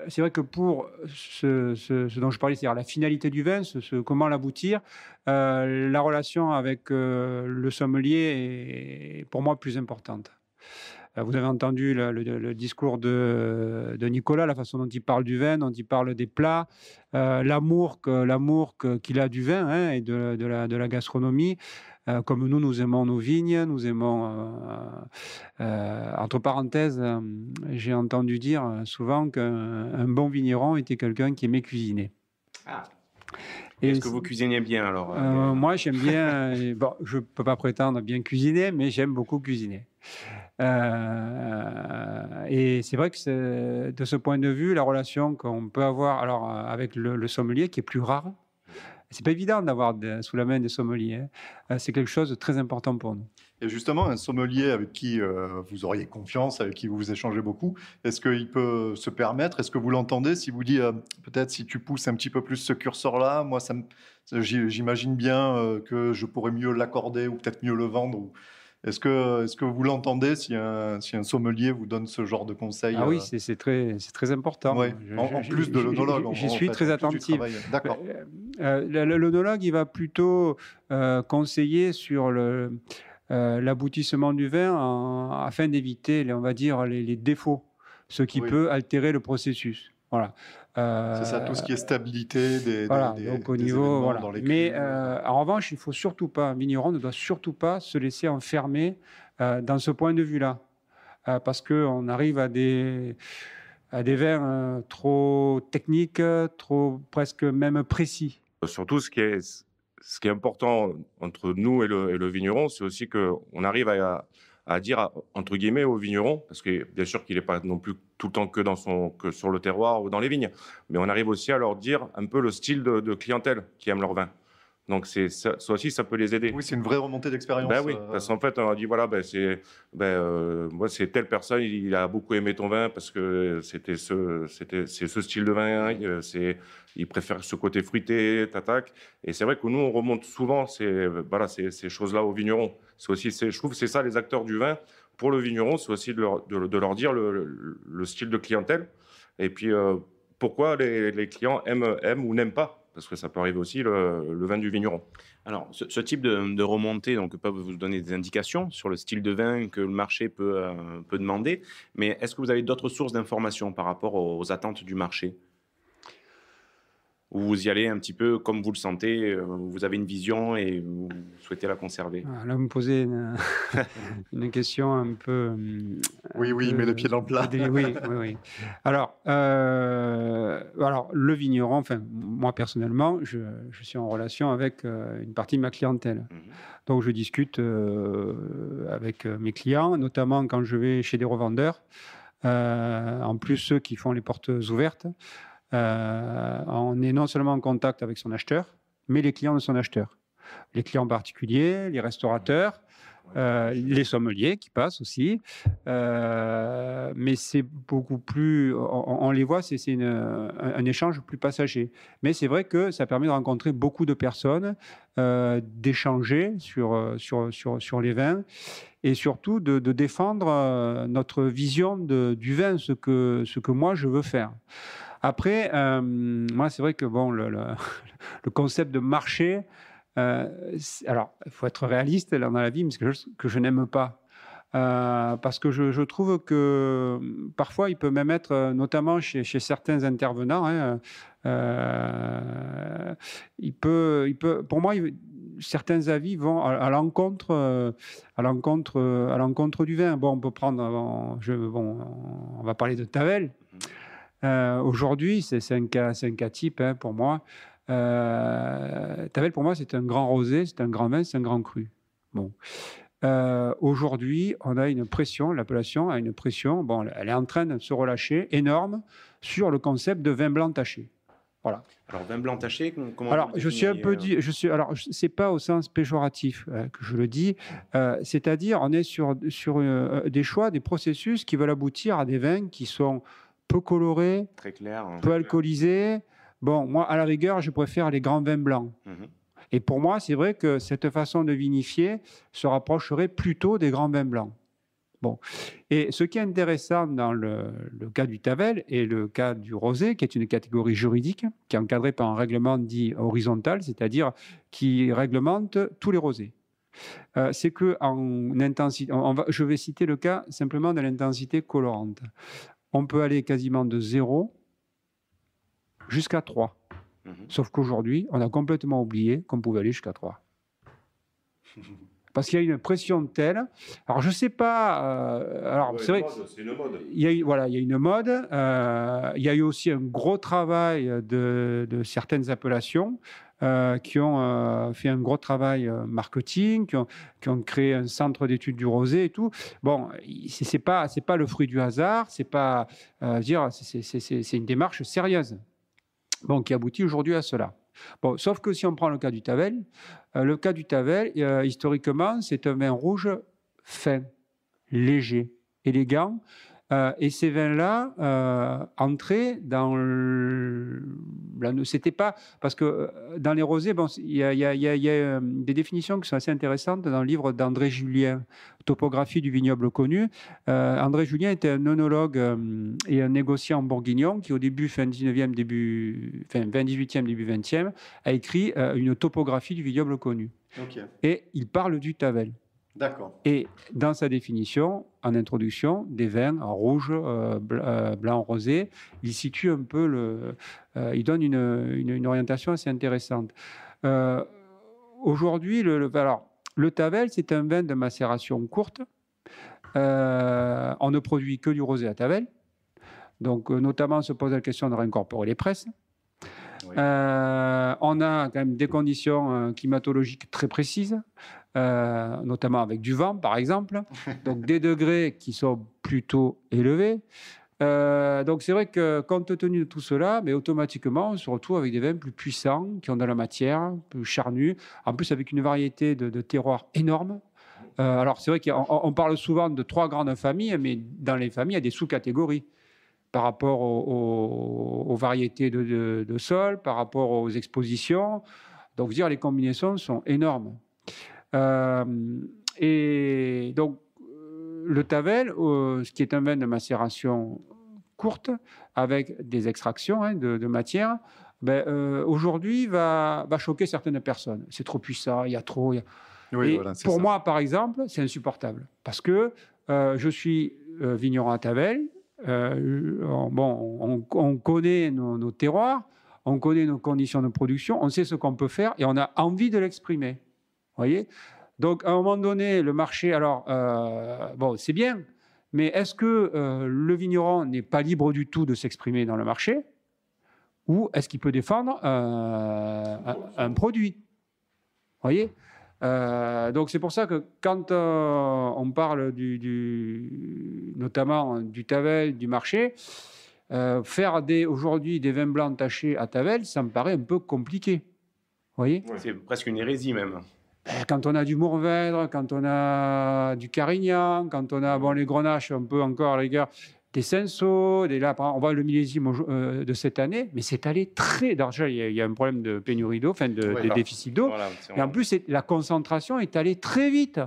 c'est vrai que pour ce dont je parlais, c'est-à-dire la finalité du vin, comment l'aboutir, la relation avec le sommelier est pour moi plus importante. Vous avez entendu le discours de Nicolas, la façon dont il parle du vin, dont il parle des plats, l'amour qu'il a du vin et de la gastronomie. Comme nous aimons nos vignes, nous aimons... entre parenthèses, j'ai entendu dire souvent qu'un bon vigneron était quelqu'un qui aimait cuisiner. Ah. Est-ce que vous cuisinez bien alors Moi, j'aime bien... bon, je ne peux pas prétendre bien cuisiner, mais j'aime beaucoup cuisiner. Et c'est vrai que de ce point de vue, la relation qu'on peut avoir alors, avec le sommelier, qui est plus rare, c'est pas évident d'avoir sous la main des sommeliers. C'est quelque chose de très important pour nous. Et justement, un sommelier avec qui vous auriez confiance, avec qui vous échangez beaucoup, est-ce qu'il peut se permettre, est-ce que vous l'entendez, si vous dit peut-être si tu pousses un petit peu plus ce curseur-là, moi j'imagine bien que je pourrais mieux l'accorder ou peut-être mieux le vendre ou... Est-ce que vous l'entendez si un sommelier vous donne ce genre de conseils? Ah oui, c'est très important. Ouais. En plus de l'œnologue. J'y suis très attentif. D'accord. L'œnologue, il va plutôt conseiller sur l'aboutissement du vin afin d'éviter, on va dire, les défauts, ce qui peut altérer le processus. Voilà. C'est ça, tout ce qui est stabilité donc au niveau, voilà. Dans les Mais en revanche, il faut surtout pas, un vigneron ne doit surtout pas se laisser enfermer dans ce point de vue-là, parce qu'on arrive à des vins trop techniques, trop presque même précis. Surtout, ce qui est important entre nous et le vigneron, c'est aussi qu'on arrive à dire, entre guillemets, au vigneron, parce que bien sûr qu'il n'est pas non plus tout le temps que sur le terroir ou dans les vignes, mais on arrive aussi à leur dire un peu le style de clientèle qui aime leur vin. Donc ça aussi, ça peut les aider. Oui, c'est une vraie remontée d'expérience. Ben oui, parce qu'en fait, on a dit, voilà, moi, c'est telle personne, il a beaucoup aimé ton vin parce que c'est ce style de vin, il préfère ce côté fruité, tatak. Et c'est vrai que nous, on remonte souvent ces choses-là aux vignerons. Je trouve que c'est ça, les acteurs du vin. Pour le vigneron, c'est aussi de leur dire le style de clientèle. Et puis, pourquoi les clients aiment ou n'aiment pas. Parce que ça peut arriver aussi, le vin du vigneron. Alors, ce type de remontée peut vous donner des indications sur le style de vin que le marché peut demander. Mais est-ce que vous avez d'autres sources d'informations par rapport aux attentes du marché? Ou vous y allez un petit peu comme vous le sentez, vous avez une vision et vous souhaitez la conserver? Là, vous me posez une question un peu... Oui, mais les pieds dans le plat. Oui. Alors, le vigneron, enfin, moi personnellement, je suis en relation avec une partie de ma clientèle. Donc, je discute avec mes clients, notamment quand je vais chez des revendeurs, en plus ceux qui font les portes ouvertes. On est non seulement en contact avec son acheteur, mais les clients de son acheteur. Les clients particuliers, les restaurateurs, les sommeliers qui passent aussi, mais c'est beaucoup plus, on les voit, c'est un échange plus passager. Mais c'est vrai que ça permet de rencontrer beaucoup de personnes, d'échanger sur les vins et surtout de défendre notre vision du vin, ce que moi je veux faire. Après, moi c'est vrai que bon, le concept de marché, alors, il faut être réaliste là, dans la vie, mais c'est quelque chose que je n'aime pas. Parce que je trouve que parfois, il peut même être, notamment chez certains intervenants, hein, pour moi, certains avis vont à l'encontre du vin. Bon, on peut prendre, on va parler de Tavel. Aujourd'hui, c'est un cas type, hein, pour moi. Tavel, pour moi, c'est un grand rosé, c'est un grand vin, c'est un grand cru. Bon. Aujourd'hui, on a une pression, l'appellation a une pression, bon, elle est en train de se relâcher, énorme, sur le concept de vin blanc taché. Voilà. Alors, vin blanc taché, comment alors, je suis un peu alors, c'est pas au sens péjoratif que je le dis, c'est-à-dire, on est sur des choix, des processus qui veulent aboutir à des vins qui sont peu colorés, très clair, hein, peu alcoolisés. Bon, moi, à la rigueur, je préfère les grands vins blancs. Et pour moi, c'est vrai que cette façon de vinifier se rapprocherait plutôt des grands vins blancs. Bon. Et ce qui est intéressant dans le cas du Tavel et le cas du rosé, qui est une catégorie juridique, qui est encadrée par un règlement dit horizontal, c'est-à-dire qui réglemente tous les rosés. C'est qu'en intensité, je vais citer le cas simplement de l'intensité colorante. On peut aller quasiment de 0 jusqu'à 3. Sauf qu'aujourd'hui, on a complètement oublié qu'on pouvait aller jusqu'à 3. Parce qu'il y a une pression telle. Alors, je ne sais pas. Alors, c'est vrai c'est une mode. Il y a une mode. Il y a eu aussi un gros travail de certaines appellations qui ont fait un gros travail marketing, qui ont créé un centre d'études du rosé et tout. Bon, c'est pas le fruit du hasard. C'est pas c'est une démarche sérieuse. Bon, qui aboutit aujourd'hui à cela. Bon, sauf que si on prend le cas du Tavel, historiquement, c'est un vin rouge fin, léger, élégant. Et ces vins-là entraient dans c'était pas parce que dans les rosés, bon, il y a des définitions qui sont assez intéressantes dans le livre d'André Julien, Topographie du vignoble connu. André Julien était un œnologue et un négociant bourguignon qui, au début, fin 18e, début 20e, a écrit une topographie du vignoble connu. Okay. Et il parle du Tavel. D'accord. Et dans sa définition, en introduction, des vins rouge, blanc, rosé, il situe un peu il donne une orientation assez intéressante. Aujourd'hui, le Tavel, c'est un vin de macération courte. On ne produit que du rosé à Tavel. Donc, notamment, on se pose la question de réincorporer les presses. Oui. On a quand même des conditions climatologiques très précises, notamment avec du vent, par exemple. Donc, des degrés qui sont plutôt élevés. Donc, c'est vrai que, compte tenu de tout cela, mais automatiquement, on se retrouve avec des vins plus puissants, qui ont de la matière, plus charnus, en plus avec une variété de terroirs énorme. Alors, c'est vrai qu'on parle souvent de 3 grandes familles, mais dans les familles, il y a des sous-catégories par rapport aux variétés de sol, par rapport aux expositions. Donc, les combinaisons sont énormes. Et donc, le Tavel, ce qui est un vin de macération courte, avec des extractions de matière, aujourd'hui va choquer certaines personnes. C'est trop puissant, il y a trop... Oui, et voilà, pour moi, par exemple, c'est insupportable. Parce que je suis vigneron à Tavel. On connaît nos terroirs, on connaît nos conditions de production, on sait ce qu'on peut faire et on a envie de l'exprimer. Vous voyez ? Donc, à un moment donné, le marché, alors, c'est bien, mais est-ce que le vigneron n'est pas libre du tout de s'exprimer dans le marché ? Ou est-ce qu'il peut défendre un produit ? Vous voyez ? Donc, c'est pour ça que quand on parle notamment du Tavel, du marché, faire aujourd'hui des vins blancs tachés à Tavel, ça me paraît un peu compliqué. Vous voyez ? C'est presque une hérésie même. Quand on a du Mourvèdre, quand on a du Carignan, quand on a les Grenaches, un peu encore à la rigueur, des Cinsault, là, on voit le millésime de cette année, mais c'est allé très... Déjà, il y a un problème de pénurie d'eau, de déficit d'eau, et en plus, la concentration est allée très vite.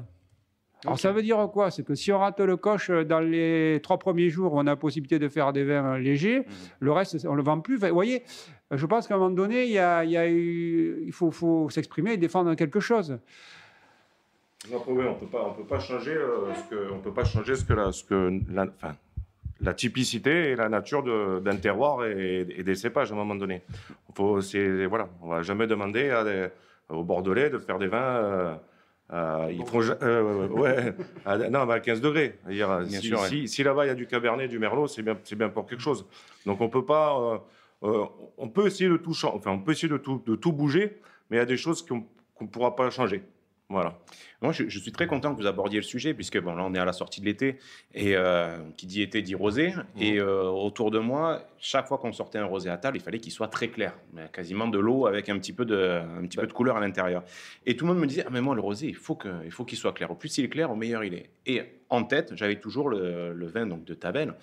Alors, ça veut dire quoi? C'est que si on rate le coche dans les 3 premiers jours où on a la possibilité de faire des vins légers, le reste, on ne le vend plus. Enfin, vous voyez, je pense qu'à un moment donné, il faut s'exprimer et défendre quelque chose. Non, on peut pas changer la typicité et la nature d'un terroir et des cépages à un moment donné. On va jamais demander aux Bordelais de faire des vins. Ils font à 15 degrés. Si là-bas il y a du Cabernet, du Merlot, c'est bien pour quelque chose. Donc on peut pas. On peut essayer de tout changer. Enfin, on peut essayer de tout bouger, mais il y a des choses qu'on ne pourra pas changer. Voilà. Moi, je suis très content que vous abordiez le sujet, puisque là, on est à la sortie de l'été, et qui dit été dit rosé. Et autour de moi, chaque fois qu'on sortait un rosé à table, il fallait qu'il soit très clair, quasiment de l'eau avec un petit peu de couleur à l'intérieur. Et tout le monde me disait, mais moi, le rosé, il faut qu'il soit clair. Au plus il est clair, au meilleur il est. Et en tête, j'avais toujours le vin donc, de Tavel.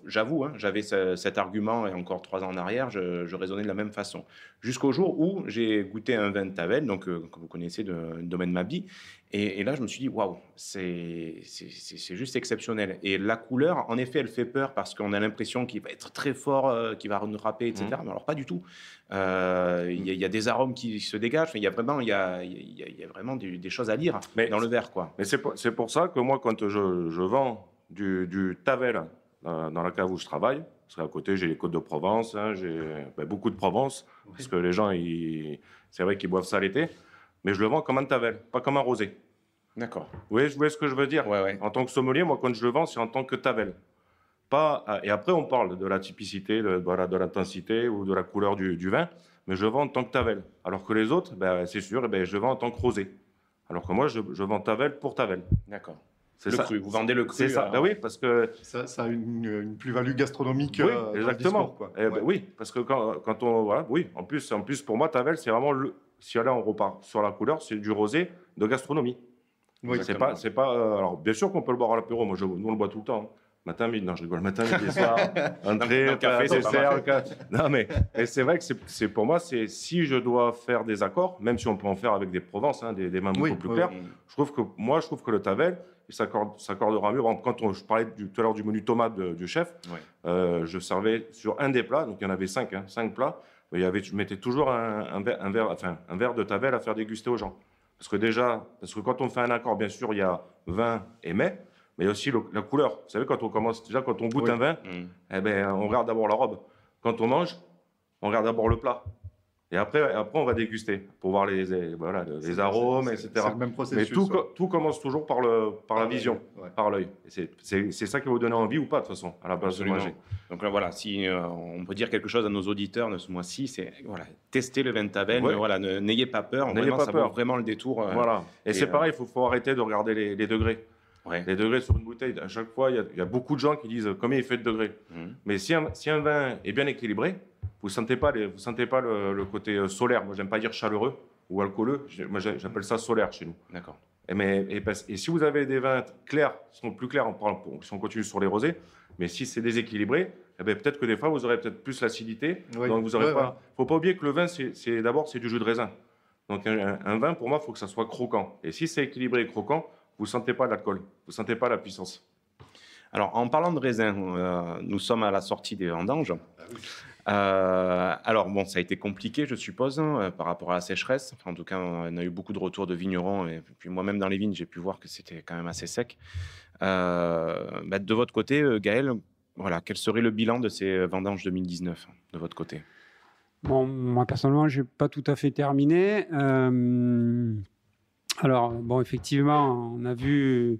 J'avoue, j'avais cet argument, et encore 3 ans en arrière, je raisonnais de la même façon. Jusqu'au jour où j'ai goûté un vin de Tavel, donc, que vous connaissez, de domaine Mably, et là je me suis dit, waouh, c'est juste exceptionnel. Et la couleur, en effet, elle fait peur parce qu'on a l'impression qu'il va être très fort, qu'il va nous râper, etc. Mais alors pas du tout. Il y a des arômes qui se dégagent, mais il y a vraiment des choses à lire dans le verre, quoi. Mais c'est pour ça que moi, quand je vends du Tavel dans la cave où je travaille, parce qu'à côté j'ai les Côtes de Provence, j'ai beaucoup de Provence, parce que les gens, c'est vrai qu'ils boivent ça l'été, mais je le vends comme un Tavel, pas comme un rosé. D'accord. Vous voyez ce que je veux dire? Ouais. En tant que sommelier, moi quand je le vends, c'est en tant que Tavel. Et après on parle de la typicité, de l'intensité ou de la couleur du vin, mais je vends en tant que Tavel. Alors que les autres, c'est sûr, je le vends en tant que rosé. Alors que moi, je vends Tavel pour Tavel. D'accord. C'est ça. Cru, vous vendez le cru. C'est ça. Oui, parce que ça a une plus-value gastronomique. Oui, exactement. Discours, quoi. Oui, parce que quand on en plus pour moi Tavel, c'est vraiment si là on repart sur la couleur, c'est du rosé de gastronomie. Oui, c'est pas alors bien sûr qu'on peut le boire à l'apéro. Nous on le boit tout le temps. Matin, midi, non, je rigole. Matin, midi, soir, entrée, café, dessert. Non, mais c'est vrai que c'est pour moi, si je dois faire des accords, même si on peut en faire avec des Provences, des vins beaucoup plus clairs, je trouve que le Tavel, il s'accordera mieux. Quand je parlais tout à l'heure du menu tomate du chef, je servais sur un des plats, donc il y en avait 5 plats, je mettais toujours un verre de Tavel à faire déguster aux gens. Parce que quand on fait un accord, bien sûr, il y a vin et mets, mais il y a aussi la couleur. Vous savez, quand on goûte un vin, on regarde d'abord la robe. Quand on mange, on regarde d'abord le plat. Et après, on va déguster pour voir les arômes, etc. C'est le même processus. Mais tout commence toujours par la vision, par l'œil. C'est ça qui va vous donner envie ou pas, de toute façon, à la base de manger. Donc là, voilà, si on peut dire quelque chose à nos auditeurs de ce mois-ci, c'est tester le vin de Tavel, n'ayez pas peur. Ça vaut vraiment le détour. Voilà. Et c'est pareil, il faut arrêter de regarder les degrés. Ouais. Les degrés sur une bouteille, à chaque fois, il y a beaucoup de gens qui disent combien il fait de degrés. Mais si un vin est bien équilibré, vous ne sentez pas le côté solaire. Moi, j'aime pas dire chaleureux ou alcooleux. Moi, j'appelle ça solaire chez nous. D'accord. Et si vous avez des vins clairs, qui sont plus clairs, si on continue sur les rosés, mais si c'est déséquilibré, peut-être que des fois, vous aurez peut-être plus l'acidité. Donc, vous aurez pas. Faut pas oublier que le vin, c'est du jus de raisin. Donc, un vin, pour moi, il faut que ça soit croquant. Et si c'est équilibré et croquant, vous ne sentez pas l'alcool, vous ne sentez pas la puissance. Alors, en parlant de raisin, nous sommes à la sortie des vendanges. Alors, bon, ça a été compliqué, je suppose, par rapport à la sécheresse. Enfin, en tout cas, on a eu beaucoup de retours de vignerons. Et puis moi-même, dans les vignes, j'ai pu voir que c'était quand même assez sec. De votre côté, Gaël, quel serait le bilan de ces vendanges 2019, de votre côté? Bon, moi, personnellement, je n'ai pas tout à fait terminé. Alors, bon, effectivement, on a vu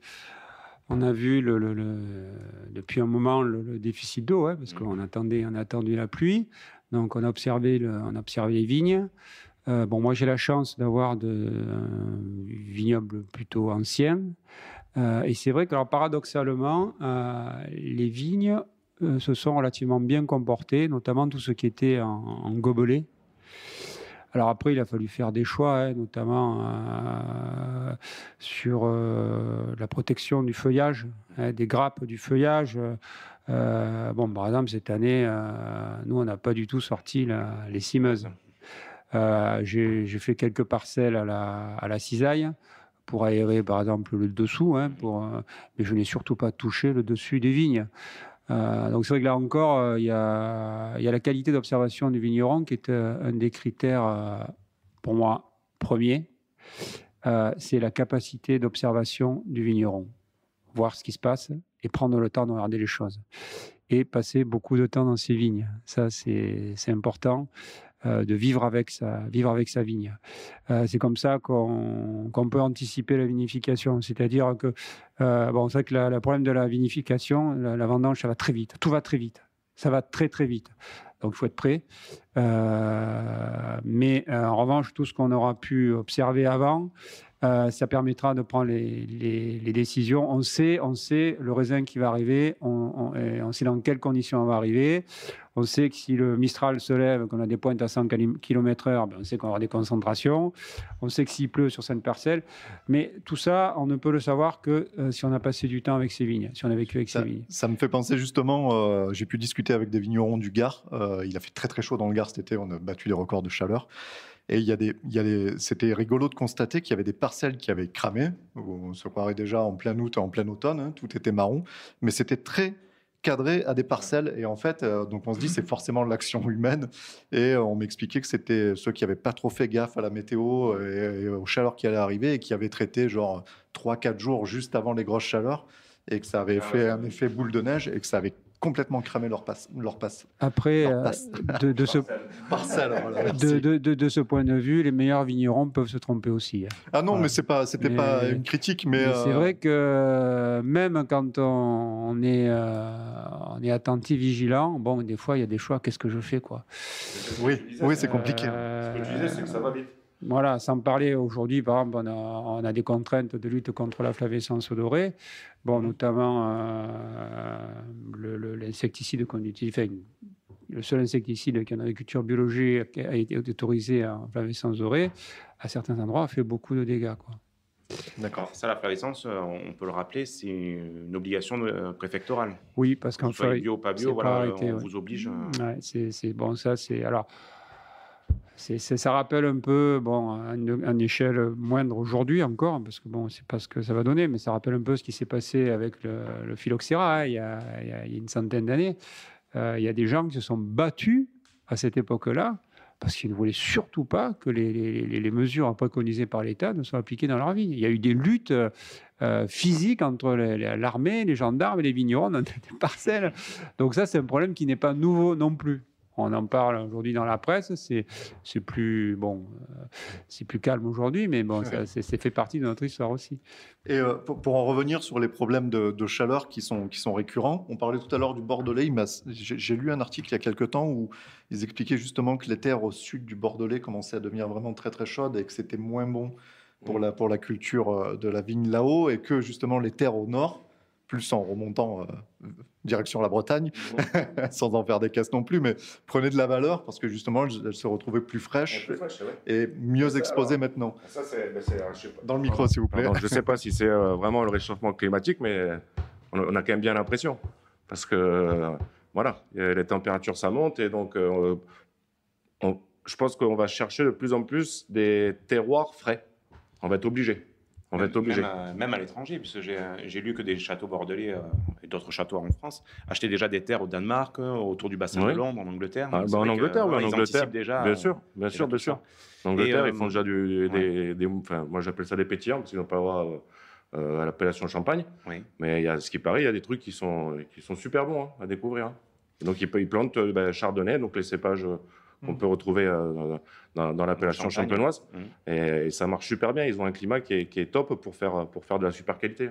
depuis un moment le déficit d'eau, parce qu'on attendait la pluie. Donc, on a observé les vignes. Moi, j'ai la chance d'avoir un vignoble plutôt ancien. Et c'est vrai que, alors, paradoxalement, les vignes se sont relativement bien comportées, notamment tout ce qui était en gobelet. Alors après, il a fallu faire des choix, hein, notamment sur la protection du feuillage, hein, des grappes du feuillage. Bon, par exemple, cette année, nous, on n'a pas du tout sorti les cimeuses. J'ai fait quelques parcelles à la cisaille pour aérer, par exemple, le dessous, hein, mais je n'ai surtout pas touché le dessus des vignes. Donc c'est vrai que là encore, il y a la qualité d'observation du vigneron qui est un des critères, pour moi, premiers. C'est la capacité d'observation du vigneron. Voir ce qui se passe et prendre le temps de regarder les choses. Et passer beaucoup de temps dans ses vignes. Ça, c'est important. De vivre avec sa vigne. C'est comme ça qu'on peut anticiper la vinification. C'est-à-dire que, bon, c'est vrai que le problème de la vinification, la vendange, ça va très vite. Tout va très vite. Ça va très, très vite. Donc, il faut être prêt. Mais en revanche, tout ce qu'on aura pu observer avant, ça permettra de prendre les décisions. On sait le raisin qui va arriver, on sait dans quelles conditions on va arriver. On sait que si le Mistral se lève, qu'on a des pointes à 100 km/h, on sait qu'on va avoir des concentrations. On sait que s'il pleut sur cette parcelle. Mais tout ça, on ne peut le savoir que si on a passé du temps avec ces vignes, si on a vécu avec ces vignes. Ça me fait penser justement, j'ai pu discuter avec des vignerons du Gard. Il a fait très très chaud dans le Gard cet été, on a battu des records de chaleur. Et c'était rigolo de constater qu'il y avait des parcelles qui avaient cramé. On se croirait déjà en plein août, en plein automne, hein, tout était marron. Mais c'était très cadré à des parcelles. Et en fait, donc on se dit c'est forcément l'action humaine. Et on m'expliquait que c'était ceux qui n'avaient pas trop fait gaffe à la météo et aux chaleurs qui allaient arriver et qui avaient traité genre 3-4 jours juste avant les grosses chaleurs. Et que ça avait fait un effet boule de neige et que ça avait complètement cramé leur passe. Après, de ce point de vue, les meilleurs vignerons peuvent se tromper aussi. Hein. Ah non, voilà. Mais c'était pas une critique. Mais c'est vrai que même quand on est attentif, vigilant, bon, des fois, il y a des choix. Qu'est-ce que je fais, quoi. Oui, c'est compliqué. Ce que tu disais, c'est que ça va vite. Voilà, sans parler aujourd'hui, par exemple, on a des contraintes de lutte contre la flavescence dorée, bon, notamment l'insecticide qu'on utilise, enfin, le seul insecticide qui en agriculture biologique a été autorisé en flavescence dorée, à certains endroits, a fait beaucoup de dégâts, quoi. D'accord. Ça, la flavescence, on peut le rappeler, c'est une obligation préfectorale. Oui, parce qu'en fait, bio, pas bio, voilà, on vous oblige. Ouais, c'est bon, ça, c'est alors. Ça rappelle un peu, bon, à une échelle moindre aujourd'hui encore, parce que bon, c'est pas ce que ça va donner, mais ça rappelle un peu ce qui s'est passé avec le phylloxéra, hein, il y a une centaine d'années. Il y a des gens qui se sont battus à cette époque-là parce qu'ils ne voulaient surtout pas que les mesures préconisées par l'État ne soient appliquées dans leur vie. Il y a eu des luttes physiques entre l'armée, les gendarmes et les vignerons dans des parcelles. Donc ça, c'est un problème qui n'est pas nouveau non plus. On en parle aujourd'hui dans la presse, c'est plus calme aujourd'hui, mais bon, c'est fait partie de notre histoire aussi. Et pour en revenir sur les problèmes de chaleur qui sont récurrents, on parlait tout à l'heure du Bordelais. J'ai lu un article il y a quelques temps où ils expliquaient justement que les terres au sud du Bordelais commençaient à devenir vraiment très très chaudes et que c'était moins bon pour la culture de la vigne là-haut, et que justement les terres au nord, plus en remontant direction la Bretagne, sans en faire des caisses non plus, mais prenaient de la valeur parce que justement elles se retrouvaient plus fraîches et mieux exposées maintenant. Ça, dans le micro, s'il vous plaît. Pardon, je ne sais pas si c'est vraiment le réchauffement climatique, mais on a quand même bien l'impression. Parce que, voilà, les températures, ça monte, et donc je pense qu'on va chercher de plus en plus des terroirs frais. On va être obligé. Même à l'étranger, puisque j'ai lu que des châteaux bordelais et d'autres châteaux en France achetaient déjà des terres au Danemark, autour du bassin de Londres, en Angleterre. En Angleterre, déjà, bien sûr. En Angleterre, ils font déjà moi j'appelle ça des pétillants, parce qu'ils n'ont pas le droit à l'appellation champagne. Oui. Mais ce qui paraît, il y a des trucs qui sont super bons à découvrir. Hein. Et donc ils plantent chardonnay, donc les cépages qu'on peut retrouver dans l'appellation champenoise. Et ça marche super bien. Ils ont un climat qui est top pour faire de la super qualité.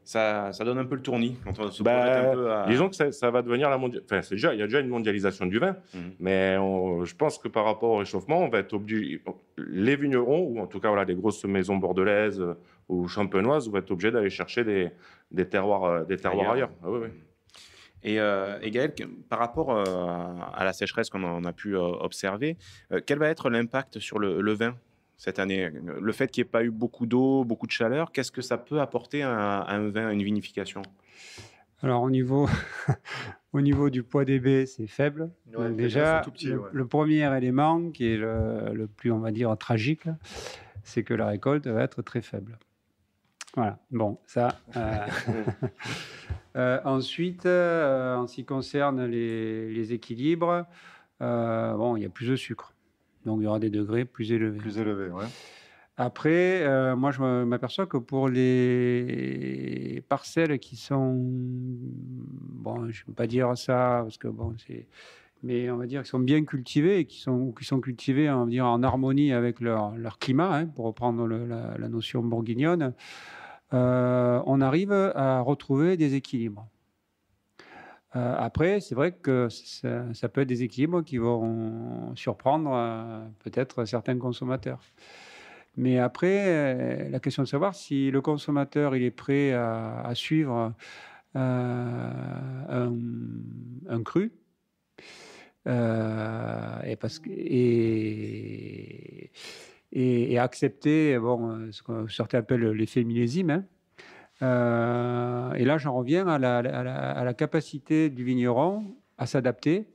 Ça donne un peu le tournis. Quand on se projette un peu à... Disons que ça va devenir la mondialisation. Enfin, il y a déjà une mondialisation du vin, mais je pense que par rapport au réchauffement, on va être obligé. Les vignerons, ou en tout cas les grosses maisons bordelaises ou champenoises, vont être obligés d'aller chercher des terroirs ailleurs. Ah, oui. Et Gaël, par rapport à la sécheresse qu'on a pu observer, quel va être l'impact sur le vin cette année? Le fait qu'il n'y ait pas eu beaucoup d'eau, beaucoup de chaleur, qu'est-ce que ça peut apporter à un vin, à une vinification? Alors, au niveau du poids des baies, c'est faible. Ouais, Donc déjà, c'est tout petit, le premier élément, qui est le plus, on va dire, tragique, là, c'est que la récolte va être très faible. Voilà, bon, ça. Ensuite, en ce qui concerne les équilibres, bon, il y a plus de sucre. Donc, il y aura des degrés plus élevés. Plus élevé, ouais. Après, moi, je m'aperçois que pour les parcelles qui sont... Bon, je ne veux pas dire ça, parce que bon, c'est... Mais on va dire qu'ils sont bien cultivés et qui sont cultivés, on va dire, en harmonie avec leur climat, hein, pour reprendre la notion bourguignonne, on arrive à retrouver des équilibres. Après, c'est vrai que ça peut être des équilibres qui vont surprendre peut-être certains consommateurs. Mais après, la question de savoir si le consommateur il est prêt à suivre un cru et accepter bon, ce que certains appellent l'effet millésime. Hein. Et là, j'en reviens à la capacité du vigneron à s'adapter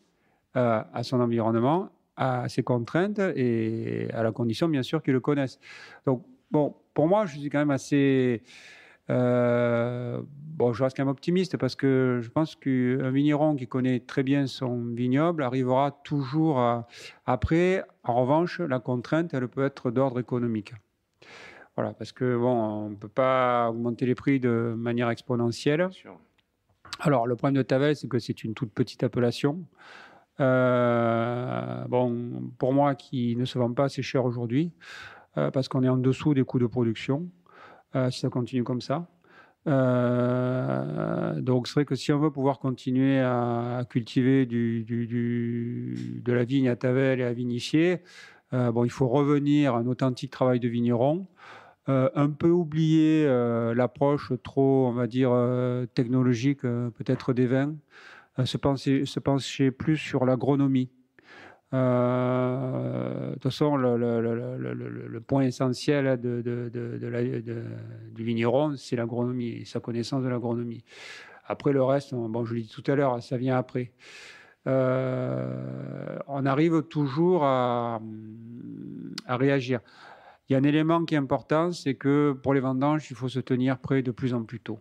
à son environnement, à ses contraintes et à la condition, bien sûr, qu'il le connaisse. Donc, bon, pour moi, je suis quand même assez... bon, je reste quand même optimiste parce que je pense qu'un vigneron qui connaît très bien son vignoble arrivera toujours après. En revanche, la contrainte, elle peut être d'ordre économique. Voilà, parce que bon, on ne peut pas augmenter les prix de manière exponentielle. Alors, le problème de Tavel, c'est que c'est une toute petite appellation. Bon, pour moi, qui ne se vend pas assez cher aujourd'hui, parce qu'on est en dessous des coûts de production, si ça continue comme ça. Donc, c'est vrai que si on veut pouvoir continuer à cultiver de la vigne à Tavel et à vinifier, bon, il faut revenir à un authentique travail de vigneron. Un peu oublier l'approche trop, on va dire, technologique, peut-être des vins, se pencher plus sur l'agronomie. De toute façon, le point essentiel du vigneron, c'est l'agronomie, sa connaissance de l'agronomie. Après, le reste, bon, je l'ai dit tout à l'heure, ça vient après. On arrive toujours à réagir. Il y a un élément qui est important, c'est que pour les vendanges, il faut se tenir prêt de plus en plus tôt.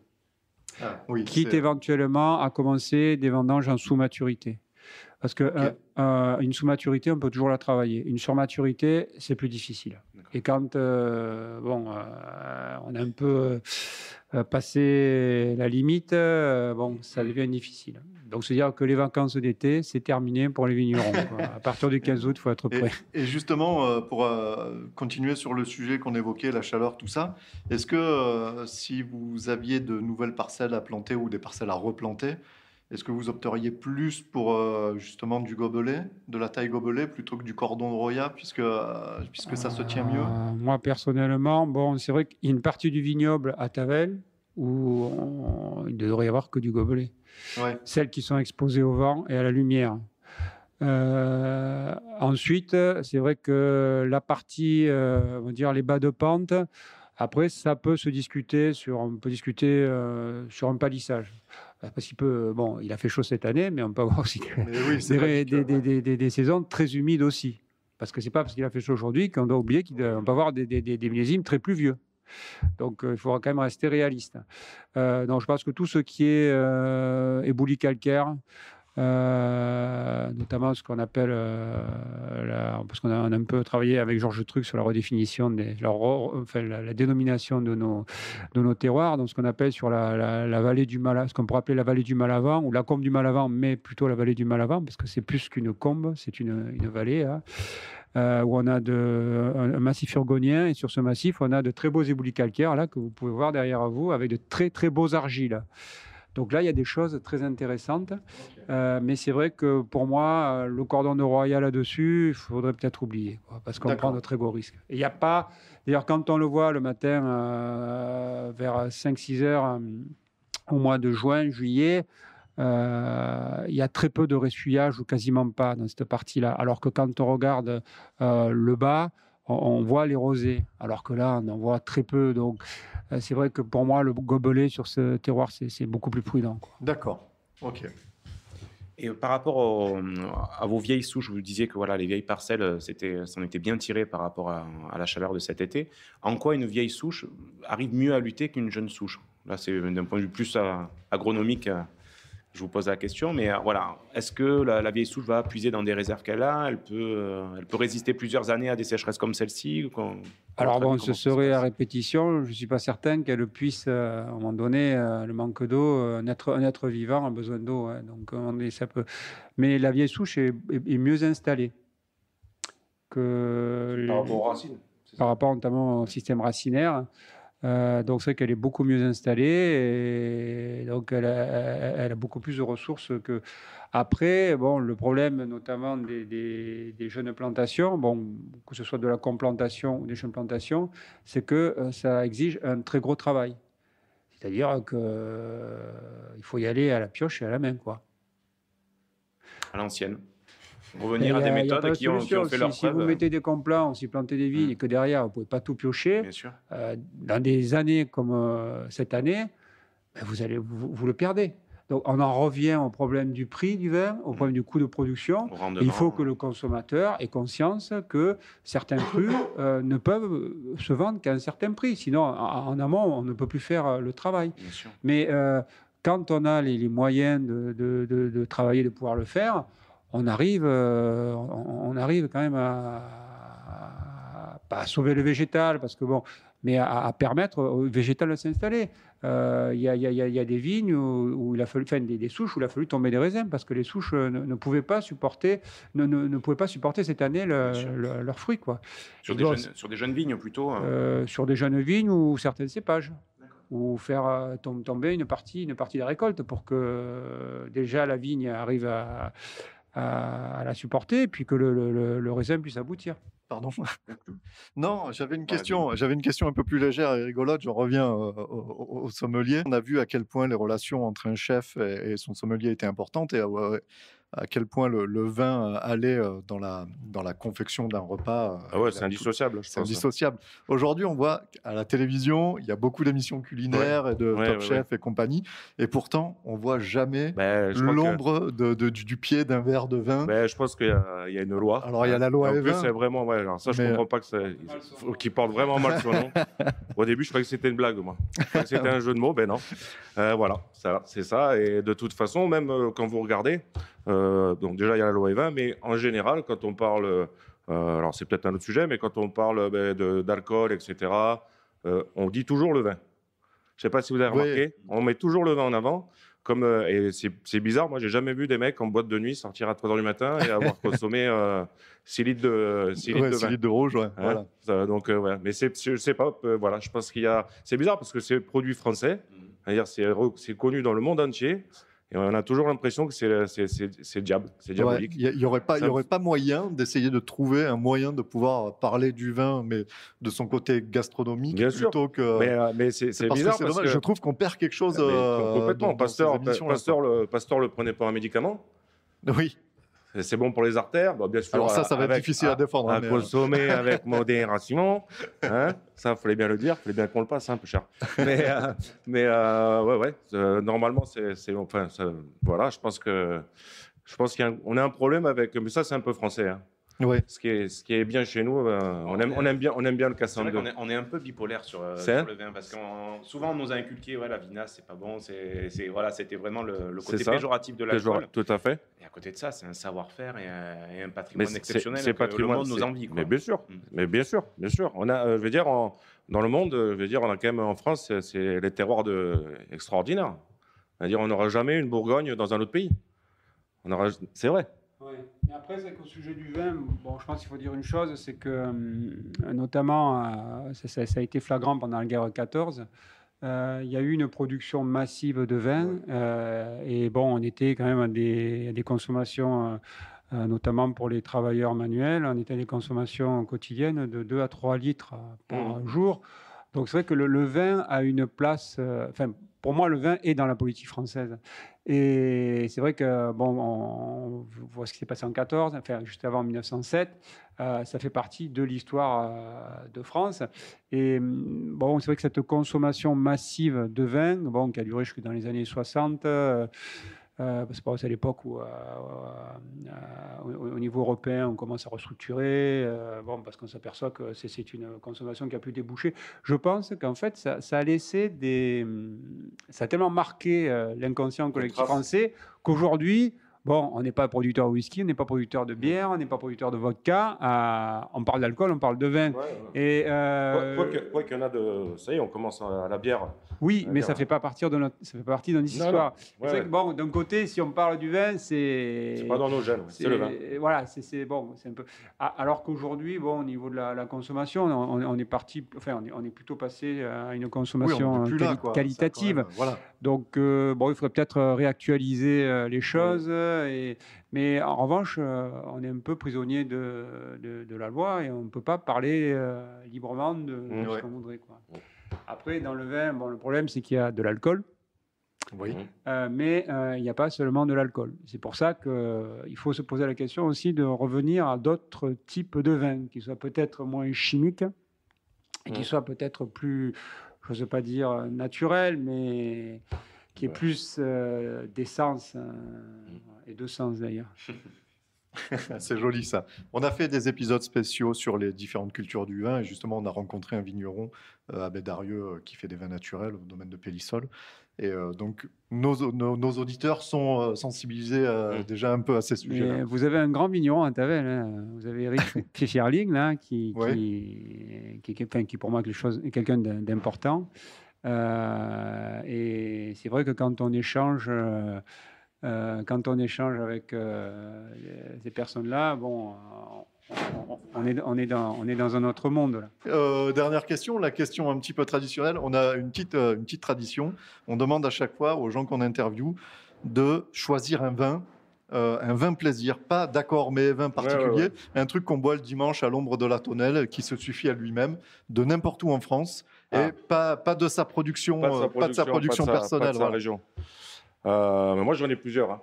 Oui, quitte éventuellement à commencer des vendanges en sous-maturité. Parce qu'une sous-maturité, on peut toujours la travailler. Une surmaturité, c'est plus difficile. Et quand on a un peu passé la limite, bon, ça devient difficile. Donc, c'est-à-dire que les vacances d'été, c'est terminé pour les vignerons. À partir du 15 août, il faut être prêt. Et justement, pour continuer sur le sujet qu'on évoquait, la chaleur, tout ça, est-ce que si vous aviez de nouvelles parcelles à planter ou des parcelles à replanter, est-ce que vous opteriez plus pour justement du gobelet, de la taille gobelet, plutôt que du cordon de Roya, puisque ça se tient mieux? Moi, personnellement, bon, c'est vrai qu'il y a une partie du vignoble à Tavel où il ne devrait y avoir que du gobelet. Ouais. Celles qui sont exposées au vent et à la lumière. Ensuite, c'est vrai que la partie, on va dire les bas de pente, après, ça peut se discuter sur un palissage. Parce qu'il peut, bon, il a fait chaud cette année, mais on peut avoir aussi des saisons très humides aussi. Parce que c'est pas parce qu'il a fait chaud aujourd'hui qu'on doit oublier qu'on peut avoir des millésimes très pluvieux. Donc, il faudra quand même rester réaliste. Donc, je pense que tout ce qui est éboulis calcaire, notamment ce qu'on appelle, parce qu'on a un peu travaillé avec Georges Truc sur la redéfinition, la dénomination de nos terroirs, donc ce qu'on appelle sur la vallée du Malavant, ce qu'on pourrait appeler la vallée du Malavant, ou la combe du Malavant, mais plutôt la vallée du Malavant, parce que c'est plus qu'une combe, c'est une vallée, hein, où on a un massif urgonien, et sur ce massif, on a de très beaux éboulis calcaires, là, que vous pouvez voir derrière vous, avec de très, très beaux argiles. Donc là, il y a des choses très intéressantes. Mais c'est vrai que pour moi, le cordon de Roya là-dessus, il faudrait peut-être oublier, quoi, parce qu'on prend de très gros risques. Et il n'y a pas... D'ailleurs, quand on le voit le matin vers 5-6 heures au mois de juin, juillet, il y a très peu de ressuyage ou quasiment pas dans cette partie-là. Alors que quand on regarde le bas, on voit les rosés, alors que là, on en voit très peu. Donc, c'est vrai que pour moi, le gobelet sur ce terroir, c'est beaucoup plus prudent, quoi. D'accord. Ok. Et par rapport à vos vieilles souches, vous disiez que voilà, les vieilles parcelles, c'en était bien tiré par rapport à la chaleur de cet été. En quoi une vieille souche arrive mieux à lutter qu'une jeune souche? Là, c'est d'un point de vue plus agronomique. Je vous pose la question, mais voilà, est-ce que la vieille souche va puiser dans des réserves qu'elle a? Elle peut résister plusieurs années à des sécheresses comme celle-ci? Alors bon, ce serait à répétition. Je ne suis pas certain qu'elle puisse, à un moment donné, le manque d'eau, un être vivant a besoin d'eau. Hein, donc, ça peut. Mais la vieille souche est mieux installée que par rapport aux racines. Par rapport notamment au système racinaire. Donc c'est vrai qu'elle est beaucoup mieux installée et donc elle a beaucoup plus de ressources que. Après, bon, le problème notamment des jeunes plantations, bon, que ce soit de la complantation ou des jeunes plantations, c'est que ça exige un très gros travail. C'est-à-dire qu'il faut y aller à la pioche et à la main, quoi. À l'ancienne. Revenir à des méthodes qui ont fait leur preuve. Si vous mettez des complants, si vous plantez des vignes et que derrière, vous ne pouvez pas tout piocher, bien sûr. Dans des années comme cette année, ben vous le perdez. Donc on en revient au problème du prix du vin, au problème du coût de production. Il faut que le consommateur ait conscience que certains crus ne peuvent se vendre qu'à un certain prix. Sinon, en amont, on ne peut plus faire le travail. Bien sûr. Mais quand on a les moyens de travailler, de pouvoir le faire, on arrive quand même pas à sauver le végétal, parce que bon, mais à permettre au végétal de s'installer. Il y a des vignes où il a fallu, enfin, des souches où il a fallu tomber des raisins parce que les souches ne pouvaient pas supporter cette année leurs fruits, quoi. Sur des jeunes vignes plutôt. Sur des jeunes vignes ou certains cépages. Ou faire tomber une partie de la récolte pour que déjà la vigne arrive à la supporter et puis que le raisin puisse aboutir. Pardon. Non, j'avais une question un peu plus légère et rigolote. J'en reviens au sommelier. On a vu à quel point les relations entre un chef et son sommelier étaient importantes et à quel point le vin allait dans la confection d'un repas. Ah ouais, c'est indissociable. C'est indissociable. Aujourd'hui, on voit à la télévision, il y a beaucoup d'émissions culinaires et de Top Chef et compagnie, et pourtant, on voit jamais l'ombre du pied d'un verre de vin. Je pense qu'il y a une loi. Alors, il y a la loi en et plus, vin. c'est vraiment, alors ça, je comprends pas qu'il porte vraiment mal son nom. Au début, je croyais que c'était une blague, moi. Je croyais que c'était un jeu de mots, ben non. Voilà, c'est ça. Et de toute façon, même quand vous regardez, donc déjà il y a la loi E20, mais en général quand on parle, alors c'est peut-être un autre sujet, mais quand on parle d'alcool, etc., on dit toujours le vin. Je ne sais pas si vous avez remarqué, on met toujours le vin en avant. Et c'est bizarre, moi j'ai jamais vu des mecs en boîte de nuit sortir à 3h du matin et avoir consommé 6 litres de vin. 6 litres de rouge, ouais. Hein, voilà. Donc mais je sais pas, voilà, je pense qu'il y a, c'est bizarre parce que c'est produit français, c'est-à-dire c'est connu dans le monde entier. Et on a toujours l'impression que c'est diabolique. Il n'y aurait pas moyen d'essayer de trouver un moyen de pouvoir parler du vin, mais de son côté gastronomique, bien plutôt sûr. que. Mais c'est bizarre parce que je trouve qu'on perd quelque chose. Complètement. Pasteur le prenait pour un médicament. Oui. C'est bon pour les artères, bien sûr. Alors ça va être difficile à défendre. À consommer avec modération. Hein, ça, il fallait bien le dire, il fallait bien qu'on le passe un peu cher. Normalement, enfin, voilà, je pense qu'on a un problème avec. Mais ça, c'est un peu français. Hein. Ouais. Ce qui est bien chez nous, on aime bien le cassin de. On est un peu bipolaire sur le vin parce que souvent on nous a inculqué la vinasse c'est pas bon, c'était vraiment le côté péjoratif de l'alcool. Tout à fait. Et à côté de ça, c'est un savoir-faire et un patrimoine exceptionnel que le monde nous envie. Mais bien sûr, bien sûr. On a, je veux dire, dans le monde, on a quand même en France, c'est les terroirs extraordinaires. C'est-à-dire, on n'aura jamais une Bourgogne dans un autre pays. C'est vrai. Oui. Mais après, c'est qu'au sujet du vin, je pense qu'il faut dire une chose, c'est que, notamment, ça a été flagrant pendant la guerre 14, il y a eu une production massive de vin, et on était quand même à des consommations, notamment pour les travailleurs manuels, on était à des consommations quotidiennes de 2 à 3 litres par jour. Donc c'est vrai que le vin a une place, pour moi, le vin est dans la politique française. Et c'est vrai que, bon, on voit ce qui s'est passé en 14, enfin, juste avant 1907. Ça fait partie de l'histoire de France. Et bon, c'est vrai que cette consommation massive de vin, bon, qui a duré jusque dans les années 60, c'est pas à l'époque où, au niveau européen, on commence à restructurer, bon, parce qu'on s'aperçoit que c'est une consommation qui a pu déboucher. Je pense qu'en fait, ça a laissé ça a tellement marqué l'inconscient collectif français qu'aujourd'hui, bon, on n'est pas producteur de whisky, on n'est pas producteur de bière, on n'est pas producteur de vodka. On parle d'alcool, on parle de vin. Ouais. Et Quoi qu'il y en a de... Ça y est, on commence à la bière. oui, mais ça fait pas partie de notre histoire. Ouais, c'est vrai que, bon, d'un côté, si on parle du vin, c'est pas dans nos gènes, c'est le vin. Voilà, c'est bon, c'est un peu. Alors qu'aujourd'hui, bon, au niveau de la consommation, on est parti, enfin, on est plutôt passé à une consommation qualitative. Voilà. Donc, bon, il faudrait peut-être réactualiser les choses. Mais en revanche, on est un peu prisonnier de la loi et on ne peut pas parler librement de ce qu'on voudrait, quoi. Après, dans le vin, bon, le problème, c'est qu'il y a de l'alcool. Oui. Mais il n'y a pas seulement de l'alcool. C'est pour ça qu'il faut se poser la question aussi de revenir à d'autres types de vins qui soient peut-être moins chimiques et qui soient peut-être plus, je n'ose pas dire naturels, mais qui est plus d'essence et de sens d'ailleurs. C'est joli ça. On a fait des épisodes spéciaux sur les différentes cultures du vin et justement on a rencontré un vigneron à Bédarieux qui fait des vins naturels au domaine de Pélissol. Et donc nos auditeurs sont sensibilisés déjà un peu à ces sujets-là. Vous avez un grand vigneron à Tavel, hein. Vous avez Eric Pfifferling là, qui pour moi est quelqu'un d'important. Et c'est vrai que quand on échange avec ces personnes-là, bon, on est dans un autre monde. Là. Dernière question, la question un petit peu traditionnelle. On a une petite tradition. On demande à chaque fois aux gens qu'on interviewe de choisir un vin plaisir, pas d'accord, mais vin particulier, un truc qu'on boit le dimanche à l'ombre de la tonnelle, qui se suffit à lui-même, de n'importe où en France, et pas de sa production, pas de sa production personnelle. Pas de sa région. Mais moi, j'en ai plusieurs. Hein.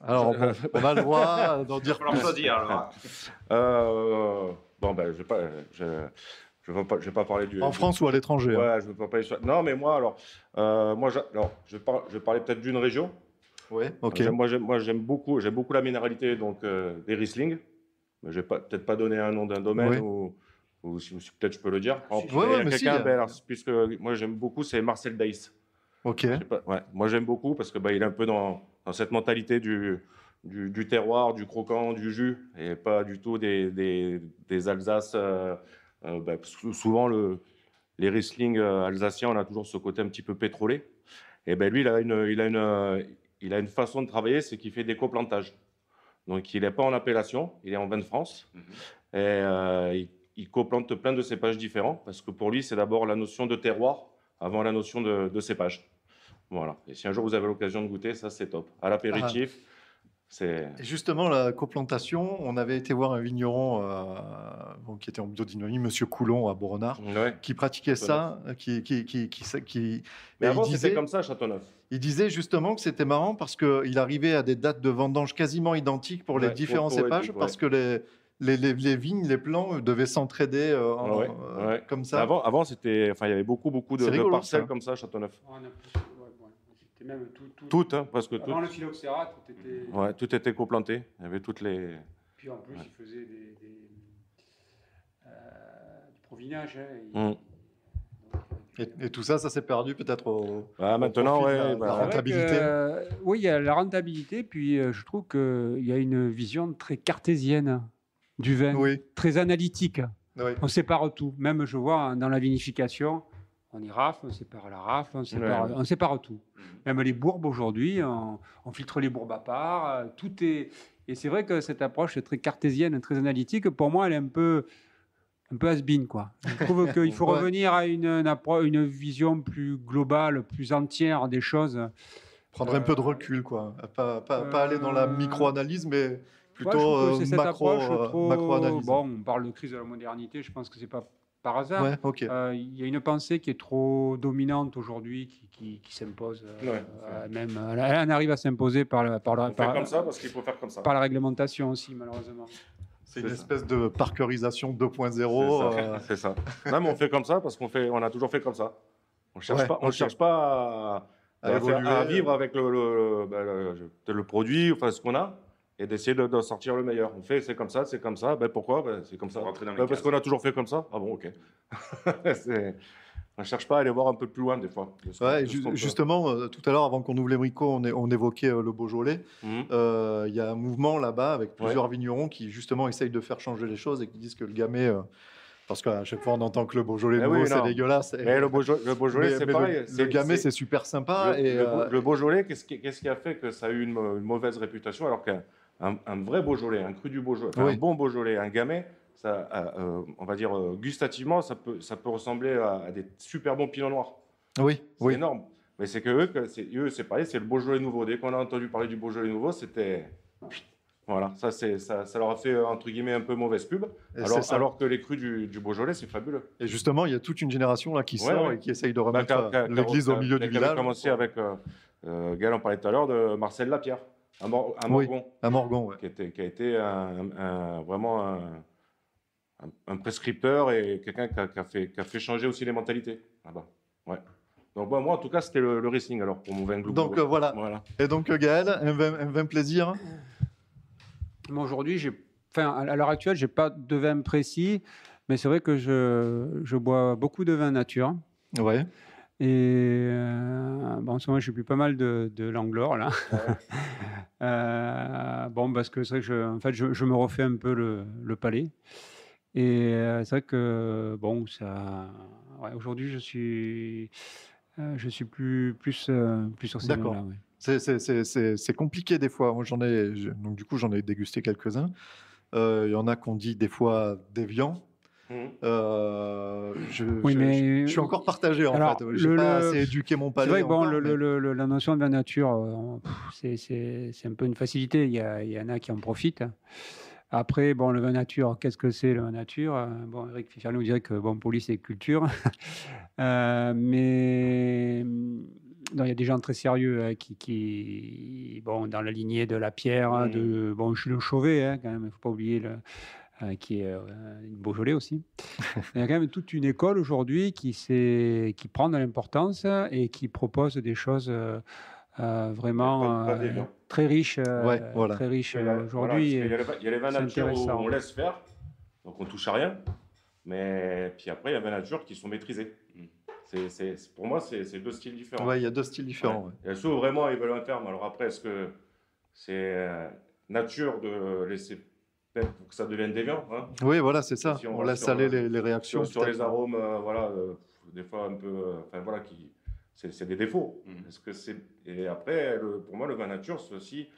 Alors, on a le droit d'en dire plus. Choisir, bon, ben, je vais pas parler du... En France ou à l'étranger. Ouais, je veux pas parler... Non, mais moi, je vais parler peut-être d'une région. Oui, ok. Moi, j'aime beaucoup la minéralité donc, des Riesling. Mais je vais peut-être pas donner un nom d'un domaine ou peut-être je peux le dire. Puisque moi, j'aime beaucoup, c'est Marcel Daïs. Ok. Moi, j'aime beaucoup parce que il est un peu dans cette mentalité du terroir, du croquant, du jus, et pas du tout des Alsaces. Souvent, les Riesling alsaciens, on a toujours ce côté un petit peu pétrolé. Et lui, il a une façon de travailler, c'est qu'il fait des coplantages. Donc, il n'est pas en appellation, il est en vin de France. Et il coplante plein de cépages différents parce que pour lui, c'est d'abord la notion de terroir avant la notion de cépage. Voilà. Et si un jour vous avez l'occasion de goûter, ça c'est top. À l'apéritif, c'est... Et justement, la coplantation, on avait été voir un vigneron qui était en biodynamie, Monsieur Coulon à Boronard, qui pratiquait ça, Mais avant, c'était comme ça à Châteauneuf. Il disait justement que c'était marrant parce qu'il arrivait à des dates de vendange quasiment identiques pour les différents cépages, parce que les vignes, les plants devaient s'entraider comme ça. Avant, c'était, il y avait beaucoup de parcelles comme ça à Châteauneuf. C'était même tout, presque tout. Avant le phylloxéra, tout était... tout était coplanté. Il y avait toutes les... Puis en plus, ils faisaient du provinage. Et tout ça s'est perdu peut-être maintenant, la rentabilité. Oui, il y a la rentabilité, puis je trouve qu'il y a une vision très cartésienne du vin, très analytique. Oui. On sépare tout. Même, je vois, dans la vinification, on y rafle, on sépare la rafle, on sépare tout. Même les bourbes, aujourd'hui, on filtre les bourbes à part. Tout est... Et c'est vrai que cette approche très cartésienne, très analytique, pour moi, elle est un peu has-been, quoi. Je trouve qu'il faut revenir à une vision plus globale, plus entière des choses. Prendre un peu de recul, quoi. Pas aller dans la micro-analyse, mais plutôt macro-analyse. Bon, on parle de crise de la modernité, je pense que c'est pas par hasard. Ouais, ok. Il y a une pensée qui est trop dominante aujourd'hui, qui s'impose. Même, elle arrive à s'imposer par On fait comme ça parce qu'il faut faire comme ça. par la réglementation aussi, malheureusement. C'est une espèce de parkerisation 2.0. C'est ça. Non, mais on fait comme ça parce on a toujours fait comme ça. On cherche pas à vivre avec le produit, enfin ce qu'on a, et d'essayer de sortir le meilleur. On fait, c'est comme ça. Ben, pourquoi? C'est comme ça. Parce qu'on a toujours fait comme ça. Ah bon, ok. On ne cherche pas à aller voir un peu plus loin des fois. Justement, tout à l'heure, avant qu'on ouvre les bricots, on évoquait le Beaujolais. Il y a un mouvement là-bas avec plusieurs vignerons qui justement essayent de faire changer les choses et qui disent que le gamay... parce qu'à chaque fois, on entend que le Beaujolais nouveau, c'est dégueulasse. Mais le Beaujolais, c'est pareil. Le gamay, c'est super sympa. Le Beaujolais, qu'est-ce qui a fait que ça a eu une mauvaise réputation alors qu'un vrai Beaujolais, un cru du Beaujolais, un bon Beaujolais, un gamay, ça, on va dire gustativement, ça peut ressembler à des super bons pinots noirs. C'est énorme. Mais c'est que eux, c'est pareil, c'est le Beaujolais nouveau. Dès qu'on a entendu parler du Beaujolais nouveau, c'était... Voilà, ça leur a fait, entre guillemets, un peu mauvaise pub, alors que les crus du Beaujolais, c'est fabuleux. Et justement, il y a toute une génération là, qui sort et qui essaye de remettre l'église au milieu du village. On a commencé avec, Gaël en parlait tout à l'heure, de Marcel Lapierre, à Morgon. À Morgon, qui a été vraiment un prescripteur et quelqu'un qui a fait changer aussi les mentalités là-bas. Ouais. Donc moi, en tout cas, c'était le Riesling alors, pour mon vin Glou. Donc voilà. Et donc Gaël, un vin plaisir. Moi, aujourd'hui, à l'heure actuelle, je n'ai pas de vin précis, mais c'est vrai que je bois beaucoup de vin nature. Ouais. Et en ce moment, j'ai bu pas mal de Langlore, là. Parce que c'est vrai que je me refais un peu le palais. Et c'est vrai que, aujourd'hui, je suis plus sur ces vins-là. Ouais. C'est compliqué des fois. Moi, donc du coup, j'en ai dégusté quelques-uns. Il y en a qu'on dit des fois déviants. Je suis encore partagé en fait. J'ai pas assez éduqué mon palais. C'est vrai que la notion de vin nature, c'est un peu une facilité. Il y en a qui en profitent. Après, le vin nature, qu'est-ce que c'est le vin nature? Eric Fischer nous dirait que police et culture. Mais il y a des gens très sérieux qui dans la lignée de Lapierre, Jules Chauvet, quand même, il ne faut pas oublier qui est Beaujolais aussi. Il y a quand même toute une école aujourd'hui qui prend de l'importance et qui propose des choses vraiment très riches. Très riches aujourd'hui. Il y a les vins nature où on laisse faire, donc on ne touche à rien. Mais puis après, il y a les vins nature qui sont maîtrisés. Pour moi, c'est deux styles différents. Ouais, il y a deux styles différents. Il y a ceux où vraiment ils veulent un ferme. Alors après, est-ce que c'est nature de laisser pour que ça devienne déviant, Oui, voilà, c'est ça. On laisse aller les réactions. Sur les arômes, des fois un peu... c'est des défauts. Est-ce que et après, pour moi, le vin nature, c'est aussi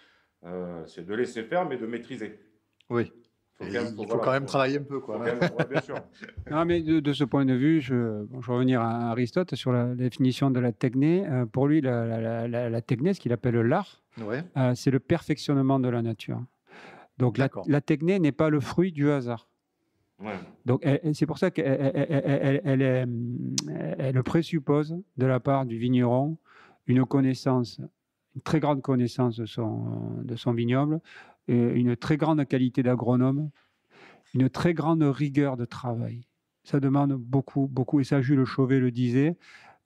c'est de laisser faire, mais de maîtriser. Oui. Il faut quand même travailler un peu, quoi. Bien sûr. Non, mais de ce point de vue, je vais revenir à Aristote sur la définition de la techné. Pour lui, la techné, ce qu'il appelle l'art, c'est le perfectionnement de la nature. Donc la techné n'est pas le fruit du hasard. Ouais. Donc c'est pour ça qu'elle présuppose de la part du vigneron une très grande connaissance de son vignoble, une très grande qualité d'agronome, une très grande rigueur de travail. Ça demande beaucoup, beaucoup, et ça Jules Chauvet le disait,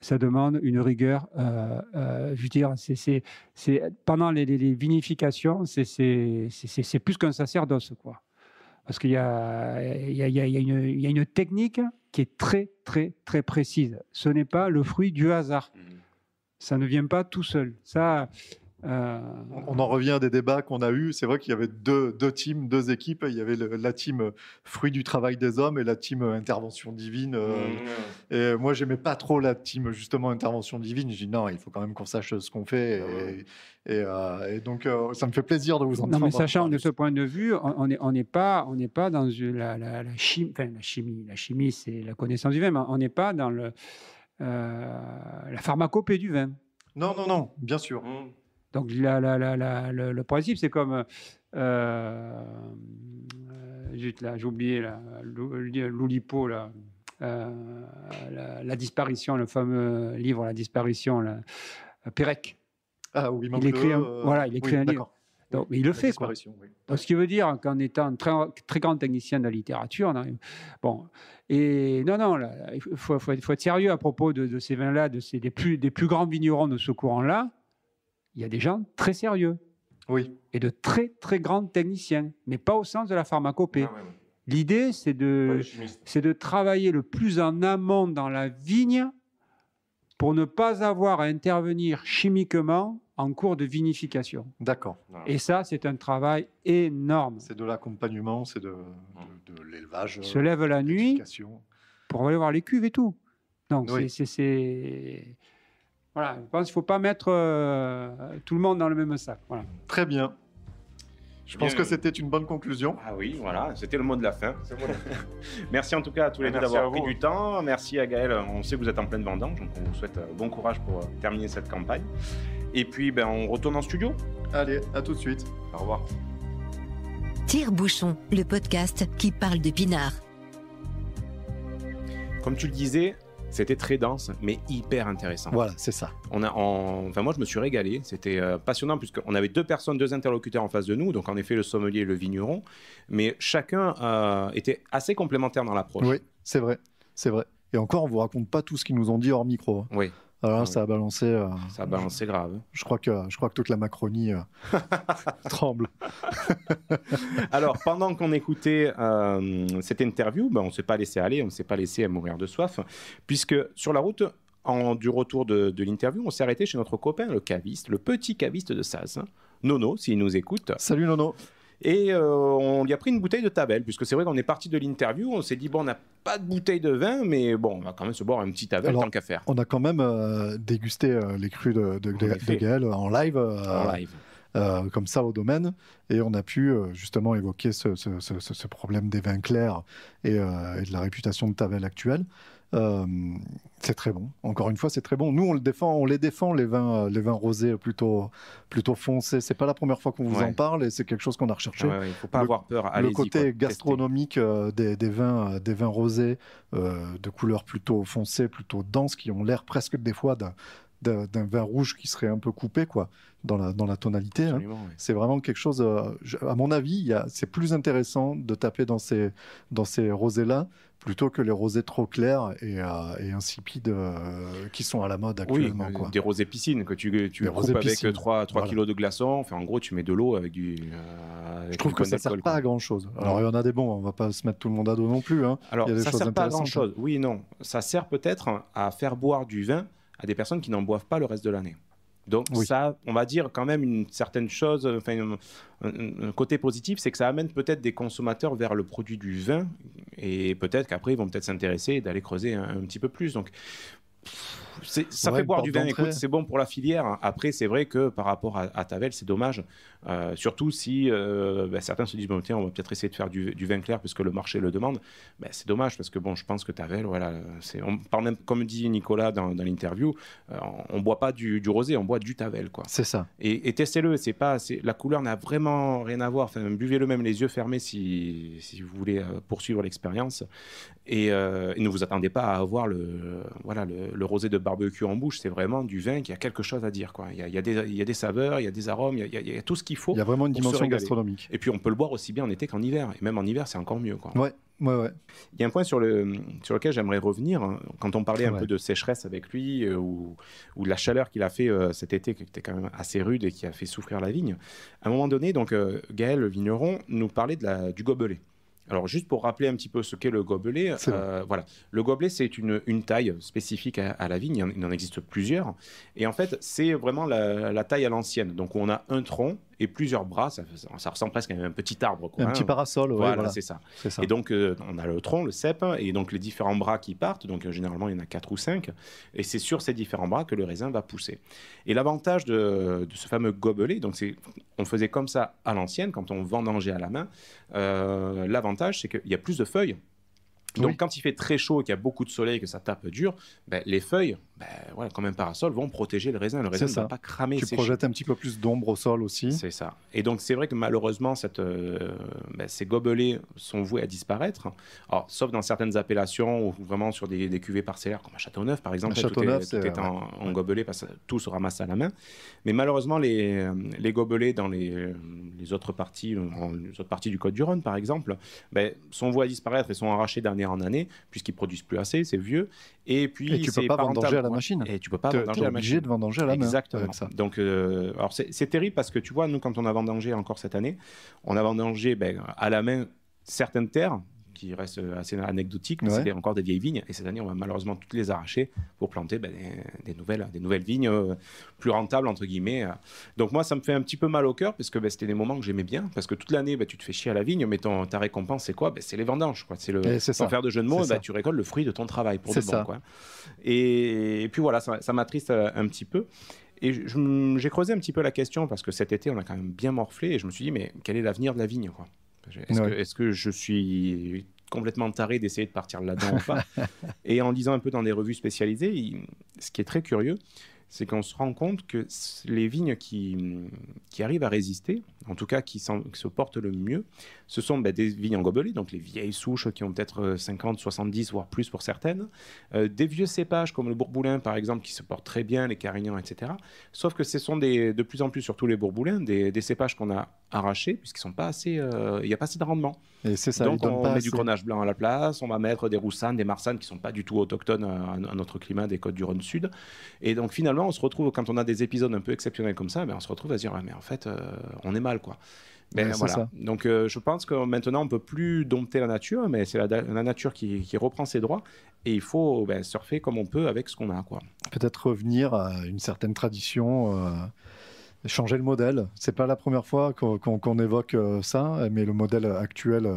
ça demande une rigueur, je veux dire, c'est pendant les vinifications, c'est plus qu'un sacerdoce, quoi. Parce qu'il y a une technique qui est très, très, très précise. Ce n'est pas le fruit du hasard. Ça ne vient pas tout seul. Ça... On en revient à des débats qu'on a eus. C'est vrai qu'il y avait deux teams, deux équipes. Il y avait la team fruit du travail des hommes et la team intervention divine. Et moi, j'aimais pas trop la team justement intervention divine. Je dis non, il faut quand même qu'on sache ce qu'on fait. Et donc, ça me fait plaisir de vous entendre. Non, mais sachant de ce point de vue, on n'est pas dans la chimie. Enfin, la chimie, c'est la connaissance du vin. Mais on n'est pas dans la pharmacopée du vin. Non, bien sûr. Donc le principe, c'est comme zut là, j'ai oublié là, l'Oulipo là. la disparition, le fameux livre La disparition, Pérec. Ah oui, il écrit un livre. Donc, mais il le fait, quoi. Oui. Donc, ce qui veut dire qu'en étant très, très grand technicien de la littérature, bon, et non, là, il faut être sérieux à propos de ces vins-là, des plus grands vignerons de ce courant-là. Il y a des gens très sérieux. Oui. Et de très, très grands techniciens, mais pas au sens de la pharmacopée. Ah, ouais. L'idée, c'est de travailler le plus en amont dans la vigne pour ne pas avoir à intervenir chimiquement en cours de vinification. D'accord. Et ça, c'est un travail énorme. C'est de l'accompagnement, c'est de l'élevage. Il se lève la nuit pour aller voir les cuves et tout. Donc, oui. Voilà, je pense qu'il ne faut pas mettre tout le monde dans le même sac. Voilà. Très bien. Je pense que c'était une bonne conclusion. Ah oui, voilà, c'était le mot de la fin. Merci en tout cas à tous les deux d'avoir pris du temps. Merci à Gaël. On sait que vous êtes en pleine vendange, donc on vous souhaite bon courage pour terminer cette campagne. Et puis, on retourne en studio. Allez, à tout de suite. Au revoir. Tire-bouchon, le podcast qui parle de pinard. Comme tu le disais, c'était très dense, mais hyper intéressant. Voilà, c'est ça. Moi, je me suis régalé. C'était passionnant, puisqu'on avait deux interlocuteurs en face de nous, donc en effet, le sommelier et le vigneron, mais chacun était assez complémentaire dans l'approche. Oui, c'est vrai. Et encore, on ne vous raconte pas tout ce qu'ils nous ont dit hors micro. Oui. Alors là, ça a balancé. Ça a balancé grave. Je crois que toute la Macronie tremble. Alors, pendant qu'on écoutait cette interview, on ne s'est pas laissé aller, on ne s'est pas laissé mourir de soif, puisque sur la route, du retour de l'interview, on s'est arrêté chez notre copain, le caviste, le petit caviste de Saz, Nono, s'il nous écoute. Salut Nono. Et on lui a pris une bouteille de Tavel, puisque c'est vrai qu'on est parti de l'interview, on s'est dit, on n'a pas de bouteille de vin, mais on va quand même se boire un petit Tavel tant qu'à faire. On a quand même dégusté les crus de Gaël en live. Comme ça au domaine, et on a pu justement évoquer ce problème des vins clairs et de la réputation de Tavel actuelle. C'est très bon. Encore une fois, c'est très bon. Nous, on les défend les vins rosés plutôt foncés. C'est pas la première fois qu'on vous en parle, et c'est quelque chose qu'on a recherché. Il faut pas avoir peur. Le côté gastronomique des vins rosés de couleur plutôt foncée, plutôt dense, qui ont l'air presque des fois d'un vin rouge qui serait un peu coupé, quoi, dans la tonalité. Hein. Oui. C'est vraiment quelque chose, à mon avis, c'est plus intéressant de taper dans ces rosés-là plutôt que les rosés trop clairs et insipides qui sont à la mode actuellement. Oui, quoi. Des rosés piscines que tu coupes avec 3 kilos de glaçons. Enfin, en gros, tu mets de l'eau avec du... Je trouve que ça ne sert pas à grand-chose. Alors, il y en a des bons, on ne va pas se mettre tout le monde à dos non plus. Hein. Alors, ça ne sert pas à grand-chose. Oui et non. Ça sert peut-être à faire boire du vin à des personnes qui n'en boivent pas le reste de l'année. Donc ça, on va dire quand même une certaine chose, un côté positif, c'est que ça amène peut-être des consommateurs vers le produit du vin, et peut-être qu'après ils vont peut-être s'intéresser et d'aller creuser un petit peu plus. Donc ça fait boire du vin, écoute, c'est bon pour la filière. Après, c'est vrai que par rapport à Tavel, c'est dommage. Surtout si certains se disent, tiens, on va peut-être essayer de faire du vin clair parce que le marché le demande. C'est dommage parce que je pense que Tavel, voilà, on parle même, comme dit Nicolas dans l'interview, on ne boit pas du rosé, on boit du Tavel, quoi. C'est ça. Et testez-le, la couleur n'a vraiment rien à voir. Enfin, buvez-le même les yeux fermés si vous voulez poursuivre l'expérience. Et ne vous attendez pas à avoir le rosé de barbecue en bouche. C'est vraiment du vin qui a quelque chose à dire, quoi. Il y a des saveurs, il y a des arômes, il y a tout ce qu'il faut. Il y a vraiment une dimension gastronomique. Et puis on peut le boire aussi bien en été qu'en hiver. Et même en hiver, c'est encore mieux, quoi. Ouais. Il y a un point sur lequel j'aimerais revenir. Quand on parlait un peu de sécheresse avec lui ou de la chaleur qu'il a fait cet été, qui était quand même assez rude et qui a fait souffrir la vigne, à un moment donné, donc, Gaël, le vigneron, nous parlait du gobelet. Alors, juste pour rappeler un petit peu ce qu'est le gobelet, voilà. Le gobelet, c'est une taille spécifique à la vigne. Il en existe plusieurs. Et en fait, c'est vraiment la taille à l'ancienne. Donc, on a un tronc et plusieurs bras. Ça ressemble presque à un petit arbre, quoi, petit parasol. Voilà, c'est ça. Et donc, on a le tronc, le cep, et donc les différents bras qui partent. Donc, généralement, il y en a 4 ou 5. Et c'est sur ces différents bras que le raisin va pousser. Et l'avantage de ce fameux gobelet, donc on faisait comme ça à l'ancienne, quand on vendangeait à la main. L'avantage, c'est qu'il y a plus de feuilles. Donc, quand il fait très chaud et qu'il y a beaucoup de soleil et que ça tape dur, les feuilles voilà, comme un parasol, vont protéger le raisin. Le raisin ne va pas cramer. Tu projettes un petit peu plus d'ombre au sol aussi. C'est ça. Et donc, c'est vrai que malheureusement, ces gobelets sont voués à disparaître. Alors, sauf dans certaines appellations ou vraiment sur des cuvées parcellaires, comme à Châteauneuf, par exemple. Châteauneuf, tout est en gobelet parce que tout se ramasse à la main. Mais malheureusement, les gobelets dans les autres parties du Côtes-du-Rhône, par exemple, sont voués à disparaître et sont arrachés d'année en année, puisqu'ils ne produisent plus assez, c'est vieux. Et puis, tu ne peux pas vendanger à la machine. Et tu peux pas vendanger à la machine. Obligé de vendanger à la main. Exactement. Donc, alors c'est terrible parce que tu vois, nous, quand on a vendangé encore cette année, on a vendangé à la main certaines terres qui restent assez anecdotiques, mais c'est encore des vieilles vignes. Et cette année, on va malheureusement toutes les arracher pour planter des nouvelles vignes plus rentables, entre guillemets. Donc moi, ça me fait un petit peu mal au cœur parce que c'était des moments que j'aimais bien. Parce que toute l'année, tu te fais chier à la vigne, mais ta récompense, c'est quoi? C'est les vendanges. Sans faire de jeu de mots, tu récoltes le fruit de ton travail pour de bon. Et puis voilà, ça m'attriste un petit peu. Et j'ai creusé un petit peu la question parce que cet été, on a quand même bien morflé. Et je me suis dit, mais quel est l'avenir de la vigne, quoi? Est-ce que je suis complètement taré d'essayer de partir là-dedans ou pas? Et en lisant un peu dans des revues spécialisées, ce qui est très curieux, c'est qu'on se rend compte que les vignes qui arrivent à résister, en tout cas qui se portent le mieux, ce sont des vignes en gobelet, donc les vieilles souches qui ont peut-être 50, 70, voire plus pour certaines, des vieux cépages comme le bourboulin par exemple, qui se portent très bien, les carignans, etc. Sauf que ce sont de plus en plus, surtout les bourboulins, des cépages qu'on a arrachés, puisqu'ils sont pas assez, il n'y a pas assez de rendement. Et c'est ça, donc on met du grenache blanc à la place, on va mettre des roussanes, des marsannes qui ne sont pas du tout autochtones à notre climat des Côtes-du-Rhône Sud. Et donc finalement, on se retrouve, quand on a des épisodes un peu exceptionnels comme ça, on se retrouve à se dire, mais en fait, on est mal, quoi. Voilà. Ça. Donc je pense que maintenant, on ne peut plus dompter la nature, mais c'est la nature qui reprend ses droits. Et il faut surfer comme on peut avec ce qu'on a, quoi. Peut-être revenir à une certaine tradition, changer le modèle. C'est pas la première fois qu'on évoque ça, mais le modèle actuel,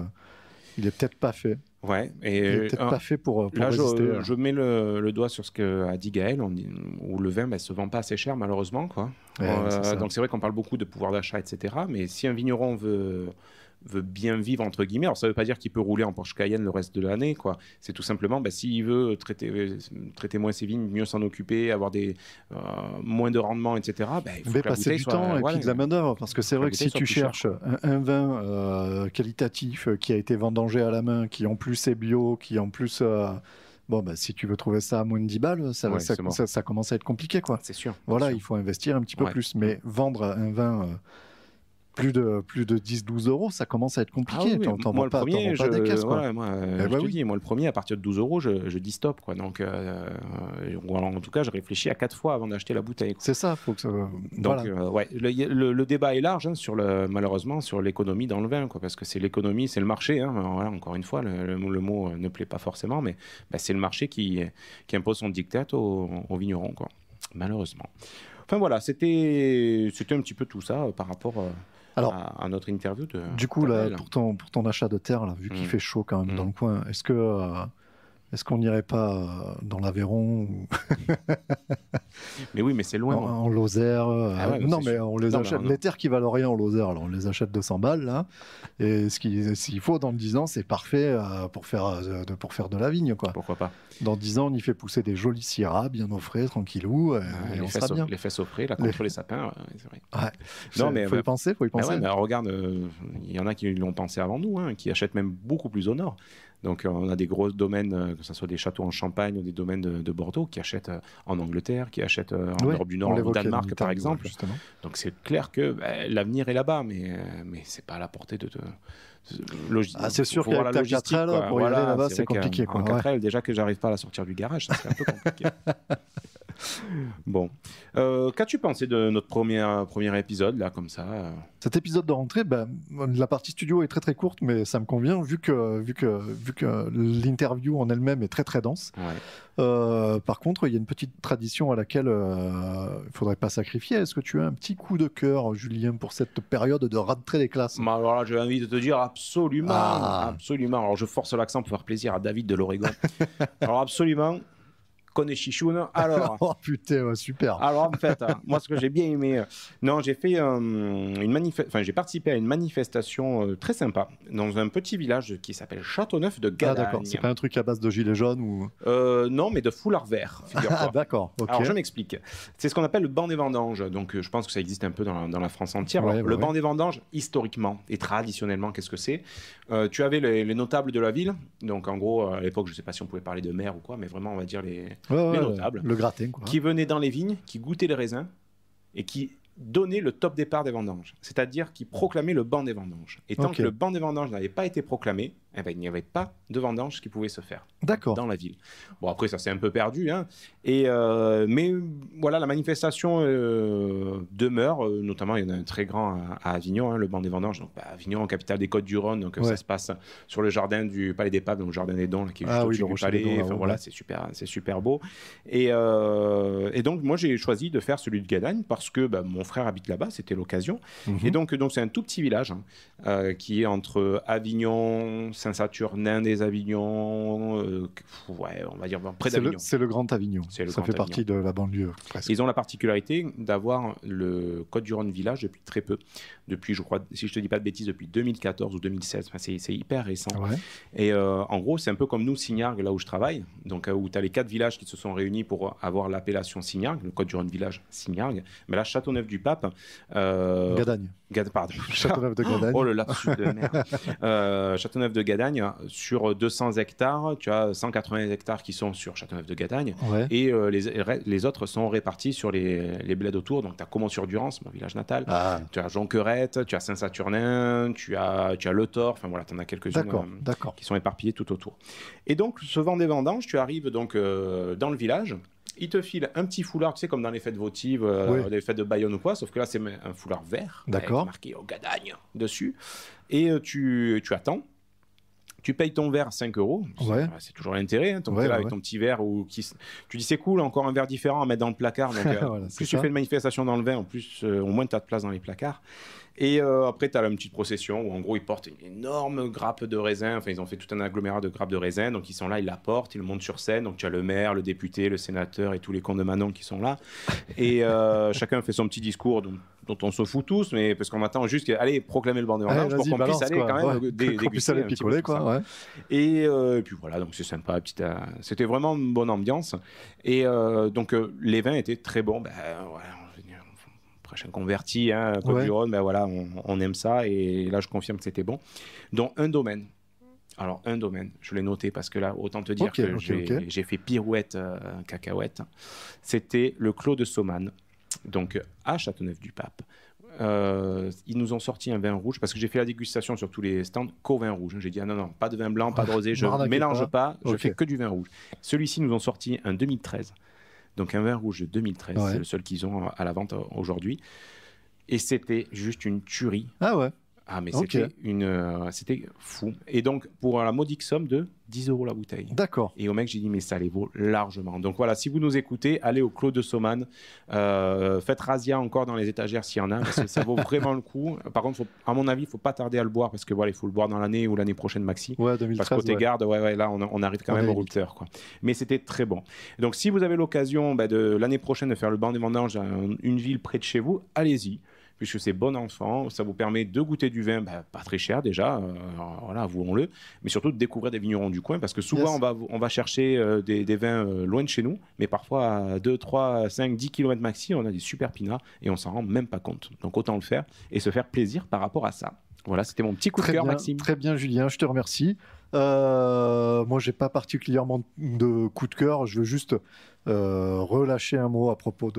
il est peut-être pas fait. Ouais, et il est peut-être pas fait pour là, résister. Je mets le doigt sur ce qu'a dit Gaël, où le vin se vend pas assez cher, malheureusement, quoi. Donc c'est vrai qu'on parle beaucoup de pouvoir d'achat, etc. Mais si un vigneron veut bien vivre, entre guillemets, alors ça veut pas dire qu'il peut rouler en Porsche Cayenne le reste de l'année, quoi. C'est tout simplement, s'il veut traiter moins ses vignes, mieux s'en occuper, avoir moins de rendement, etc. Il faut que passer du temps et puis de la main d'œuvre, parce que c'est vrai que si tu cherches un vin qualitatif qui a été vendangé à la main, qui en plus est bio, qui en plus si tu veux trouver ça à moins de 10 balles, ça commence à être compliqué, quoi. C'est sûr. Voilà, il faut investir un petit peu plus, mais vendre un vin plus de 10-12 euros, ça commence à être compliqué. T'en vends pas des caisses, quoi. Moi, le premier, à partir de 12 euros, je dis stop, quoi. Donc, ou alors, en tout cas, je réfléchis à 4 fois avant d'acheter la bouteille, quoi. C'est ça, faut que ça... Donc, le débat est large, malheureusement, sur l'économie dans le vin, quoi, parce que c'est l'économie, c'est le marché. Voilà, encore une fois, le mot ne plaît pas forcément, mais c'est le marché qui impose son diktat aux vignerons, quoi, malheureusement. Enfin voilà, c'était un petit peu tout ça par rapport à notre interview. Du coup, là, pour ton achat de terre, là, vu qu'il fait chaud quand même dans le coin, est-ce qu'on n'irait pas dans l'Aveyron Mais oui, mais c'est loin. En Lozère. Mais on les achète. Les terres qui valent rien en Lozère, alors on les achète 200 balles, là. Et s'il faut, dans 10 ans, c'est parfait pour faire de la vigne, quoi. Pourquoi pas? Dans 10 ans, on y fait pousser des jolis syrahs, bien au frais, tranquillou, et on sera bien. Les fesses au frais, là, contre les sapins, c'est vrai. Ouais. Faut y penser. Mais regarde, il y en a qui l'ont pensé avant nous, qui achètent même beaucoup plus au nord. Donc on a des gros domaines, que ce soit des châteaux en Champagne ou des domaines de Bordeaux, qui achètent en Angleterre, qui achètent en Europe du Nord, au Danemark par exemple. Justement. Donc c'est clair que l'avenir est là-bas, mais c'est pas à la portée de c'est sûr qu'avec ta 4L, pour y aller là-bas, c'est compliqué. En 4L, déjà que j'arrive pas à la sortir du garage, ça serait un peu compliqué. Bon. Qu'as-tu pensé de notre premier épisode, là, comme ça Cet épisode de rentrée, la partie studio est très très courte, mais ça me convient, vu que l'interview en elle-même est très très dense. Ouais. Par contre, il y a une petite tradition à laquelle il ne faudrait pas sacrifier. Est-ce que tu as un petit coup de cœur, Julien, pour cette période de rentrée des classes? Alors là, j'ai envie de te dire absolument. Alors je force l'accent pour faire plaisir à David de l'Oregon. Alors absolument. Connais Chichoun. Alors, Oh putain, ouais, super. alors en fait, moi ce que j'ai bien aimé, non, j'ai fait j'ai participé à une manifestation très sympa dans un petit village qui s'appelle Châteauneuf de Ah Gadagne. d'accord, c'est pas un truc à base de gilets jaunes ou... Non, mais de foulard vert, figure-toi. Ah d'accord, ok. Alors je m'explique. C'est ce qu'on appelle le banc des vendanges. Donc je pense que ça existe un peu dans la France entière. Ouais, Alors, ouais, le ouais. banc des vendanges, historiquement et traditionnellement, qu'est-ce que c'est? Tu avais les notables de la ville. Donc en gros, à l'époque, je ne sais pas si on pouvait parler de maire ou quoi, mais vraiment, on va dire les notables. Le gratin, quoi. Qui venaient dans les vignes, qui goûtaient les raisins et qui donnaient le top départ des vendanges. C'est-à-dire qui proclamaient le banc des vendanges. Et tant Ok. que le banc des vendanges n'avait pas été proclamé, eh ben, il n'y avait pas de vendanges qui pouvaient se faire D'accord. dans la ville. Bon, après, ça s'est un peu perdu. Hein. Mais voilà, la manifestation demeure. Notamment, il y en a un très grand à Avignon, hein, le banc des vendanges. Donc, Avignon, capitale des Côtes-du-Rhône. Donc, Ouais. ça se passe sur le jardin du Palais des Papes, donc le jardin des Dons, là, qui est juste Ah oui, au-dessus le du Rocher des palais. Dons, là-haut, Enfin, voilà, ouais. c'est super beau. Et donc, moi, j'ai choisi de faire celui de Gadagne parce que mon frère habite là-bas. C'était l'occasion. Mhm. Et donc, c'est un tout petit village qui est entre Avignon, Saint-Saturnin des Avignons, ouais, on va dire près d'Avignon. C'est le Grand Avignon. C'est le Ça Grand fait Avignon. partie de la banlieue, presque. Ils ont la particularité d'avoir le Côtes-du-Rhône village depuis très peu. Depuis, je crois, si je te dis pas de bêtises, depuis 2014 ou 2016. Enfin, c'est hyper récent. Ouais. Et en gros, c'est un peu comme nous, Signargues, là où je travaille. Donc, où tu as les 4 villages qui se sont réunis pour avoir l'appellation Signargues, le Côtes-du-Rhône village Signargues. Mais là, Gadagne. Châteauneuf-du-Pape. Pardon. Châteauneuf de Gadagne. Oh, le lapsus de merde. Châteauneuf de Gadagne, sur 200 hectares, tu as 180 hectares qui sont sur Châteauneuf de Gadagne. Ouais. Et les autres sont répartis sur les bleds autour. Donc, tu as Comont-sur-Durance, mon village natal. Ah, Tu as Jonquerette, tu as Saint-Saturnin, tu as Le Thor. Enfin, voilà, tu en as quelques-unes d'accord. qui sont éparpillées tout autour. Et donc, ce vent des vendanges, tu arrives donc dans le village. Il te file un petit foulard, tu sais, comme dans les fêtes votives, Oui. les fêtes de Bayonne ou quoi, sauf que là, c'est un foulard vert, D'accord. avec marqué au Gadagne dessus. Et tu attends. Tu payes ton verre à 5 €. Ouais. C'est toujours l'intérêt. Hein, Ouais, là avec ouais. ton petit verre. Tu dis, c'est cool, encore un verre différent à mettre dans le placard. Donc, Voilà, c'est plus tu ça. fais de manifestation dans le vin, en plus, au moins tu as de place dans les placards. Et après, tu as une petite procession où, en gros, ils portent une énorme grappe de raisin. Enfin, ils ont fait tout un agglomérat de grappes de raisin. Donc, ils sont là, ils la portent, ils le montent sur scène. Donc, tu as le maire, le député, le sénateur et tous les cons de Manon qui sont là. Et chacun fait son petit discours dont on se fout tous, mais parce qu'on attend juste allez proclamer le banc des vendanges pour qu'on puisse aller quand même qu'on puisse aller picoler, quoi. Ouais. Et puis voilà, donc c'est sympa. C'était vraiment une bonne ambiance. Et donc, les vins étaient très bons. Voilà, prochain converti, hein, Côtes-du-Rhône, voilà, on aime ça. Et là, je confirme que c'était bon. Dont un domaine. Alors, un domaine, je l'ai noté parce que là, autant te dire que j'ai fait pirouette, cacahuète. C'était le Clos de Saumanne, donc à Châteauneuf-du-Pape. Ils nous ont sorti un vin rouge parce que j'ai fait la dégustation sur tous les stands qu'au vin rouge. J'ai dit non, pas de vin blanc, pas de rosé, je ne mélange pas, je fais que du vin rouge. Celui-ci, nous ont sorti un 2013. Donc un vin rouge de 2013, c'est le seul qu'ils ont à la vente aujourd'hui. Et c'était juste une tuerie. Ah ouais. Ah, mais c'était fou. Et donc, pour la modique somme de 10 € la bouteille. D'accord. Et au mec, j'ai dit, mais ça les vaut largement. Donc voilà, si vous nous écoutez, allez au Clos de Saumanne. Faites razzia encore dans les étagères s'il y en a, parce que ça vaut vraiment le coup. Par contre, à mon avis, il ne faut pas tarder à le boire, parce que voilà, il faut le boire dans l'année ou l'année prochaine maxi. Ouais, 2013. Parce que côté garde, là, on arrive quand même au rupteur, quoi. Mais c'était très bon. Donc, si vous avez l'occasion de l'année prochaine de faire le banc des vendanges dans une ville près de chez vous, allez-y. Puisque c'est bon enfant, ça vous permet de goûter du vin, pas très cher déjà, voilà, avouons-le, mais surtout de découvrir des vignerons du coin, parce que souvent on va chercher des vins loin de chez nous, mais parfois à 2, 3, 5, 10 km maxi, on a des super pinards et on s'en rend même pas compte. Donc autant le faire et se faire plaisir par rapport à ça. Voilà, c'était mon petit coup de cœur, Maxime. Très bien, Julien, je te remercie. Moi, j'ai pas particulièrement de coup de cœur. Je veux juste relâcher un mot à propos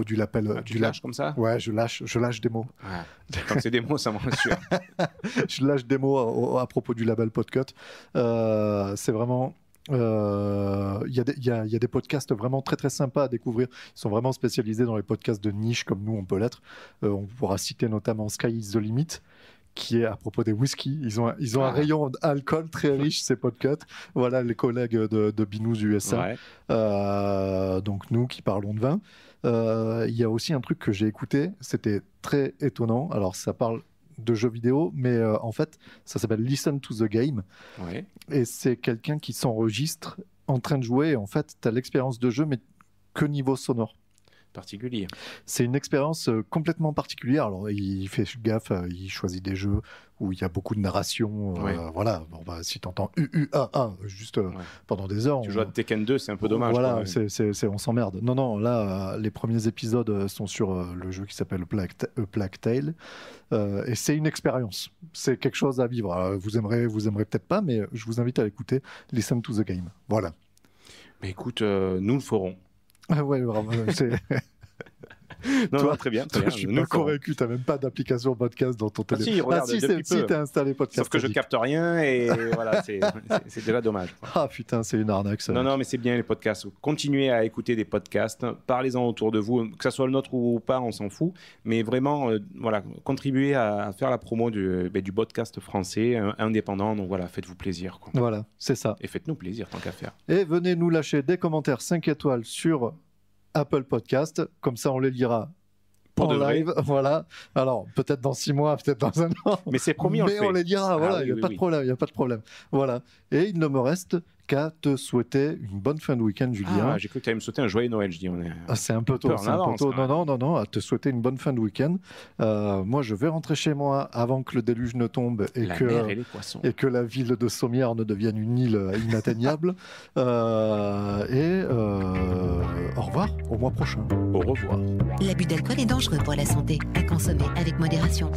du label. Tu lâches comme ça ? Ouais, je lâche des mots. Ah, quand c'est des mots, ça me rassure. Je lâche des mots à propos du label Podcut. C'est vraiment... Il y a des podcasts vraiment très très sympas à découvrir. Ils sont vraiment spécialisés dans les podcasts de niche comme nous on peut l'être. On pourra citer notamment Sky is the Limit, qui est à propos des whisky. Ils ont un rayon alcool très riche, ces podcasts. Voilà, les collègues de Binous USA. Ouais. Donc nous qui parlons de vin. Il y a aussi un truc que j'ai écouté, c'était très étonnant. Alors ça parle de jeux vidéo, mais en fait, ça s'appelle Listen to the Game. Ouais. Et c'est quelqu'un qui s'enregistre en train de jouer, en fait, tu as l'expérience de jeu, mais que niveau sonore. Particulier. C'est une expérience complètement particulière. Alors, il fait gaffe, il choisit des jeux où il y a beaucoup de narration. Voilà. Bon, bah, si tu entends UUAA juste pendant des heures. Tu joues à Tekken 2, c'est un peu dommage. Voilà, on s'emmerde. Non, là, les premiers épisodes sont sur le jeu qui s'appelle Plague Tale. Et c'est une expérience. C'est quelque chose à vivre. Alors, vous aimerez peut-être pas, mais je vous invite à l'écouter. Listen to the game. Voilà. Mais écoute, nous le ferons. Ah ouais, vraiment, c'est... non, très bien. Je suis pas convaincu, tu n'as même pas d'application podcast dans ton téléphone. Si, regarde, si tu as installé podcast. Sauf que je capte rien et voilà, c'est déjà dommage. Ah putain, c'est une arnaque ça. Non, mais c'est bien les podcasts. Continuez à écouter des podcasts, parlez-en autour de vous, que ça soit le nôtre ou pas, on s'en fout. Mais vraiment, voilà, contribuez à faire la promo du podcast français indépendant. Donc voilà, faites-vous plaisir. Quoi. Voilà, c'est ça. Et faites-nous plaisir tant qu'à faire. Et venez nous lâcher des commentaires 5 étoiles sur Apple Podcast, comme ça on les lira pour en live, voilà. Alors peut-être dans 6 mois, peut-être dans 1 an. Mais c'est promis, on le fait. Mais on les lira, voilà, il n'y a pas de problème. Voilà. Et il ne me reste qu'à te souhaiter une bonne fin de week-end, Julien. J'ai cru que tu allais me souhaiter un joyeux Noël, je dis. C'est un peu tôt, Non, à te souhaiter une bonne fin de week-end. Moi, je vais rentrer chez moi avant que le déluge ne tombe et que la ville de Sommières ne devienne une île inatteignable. Au revoir, au mois prochain. Au revoir. L'abus d'alcool est dangereux pour la santé, à consommer avec modération.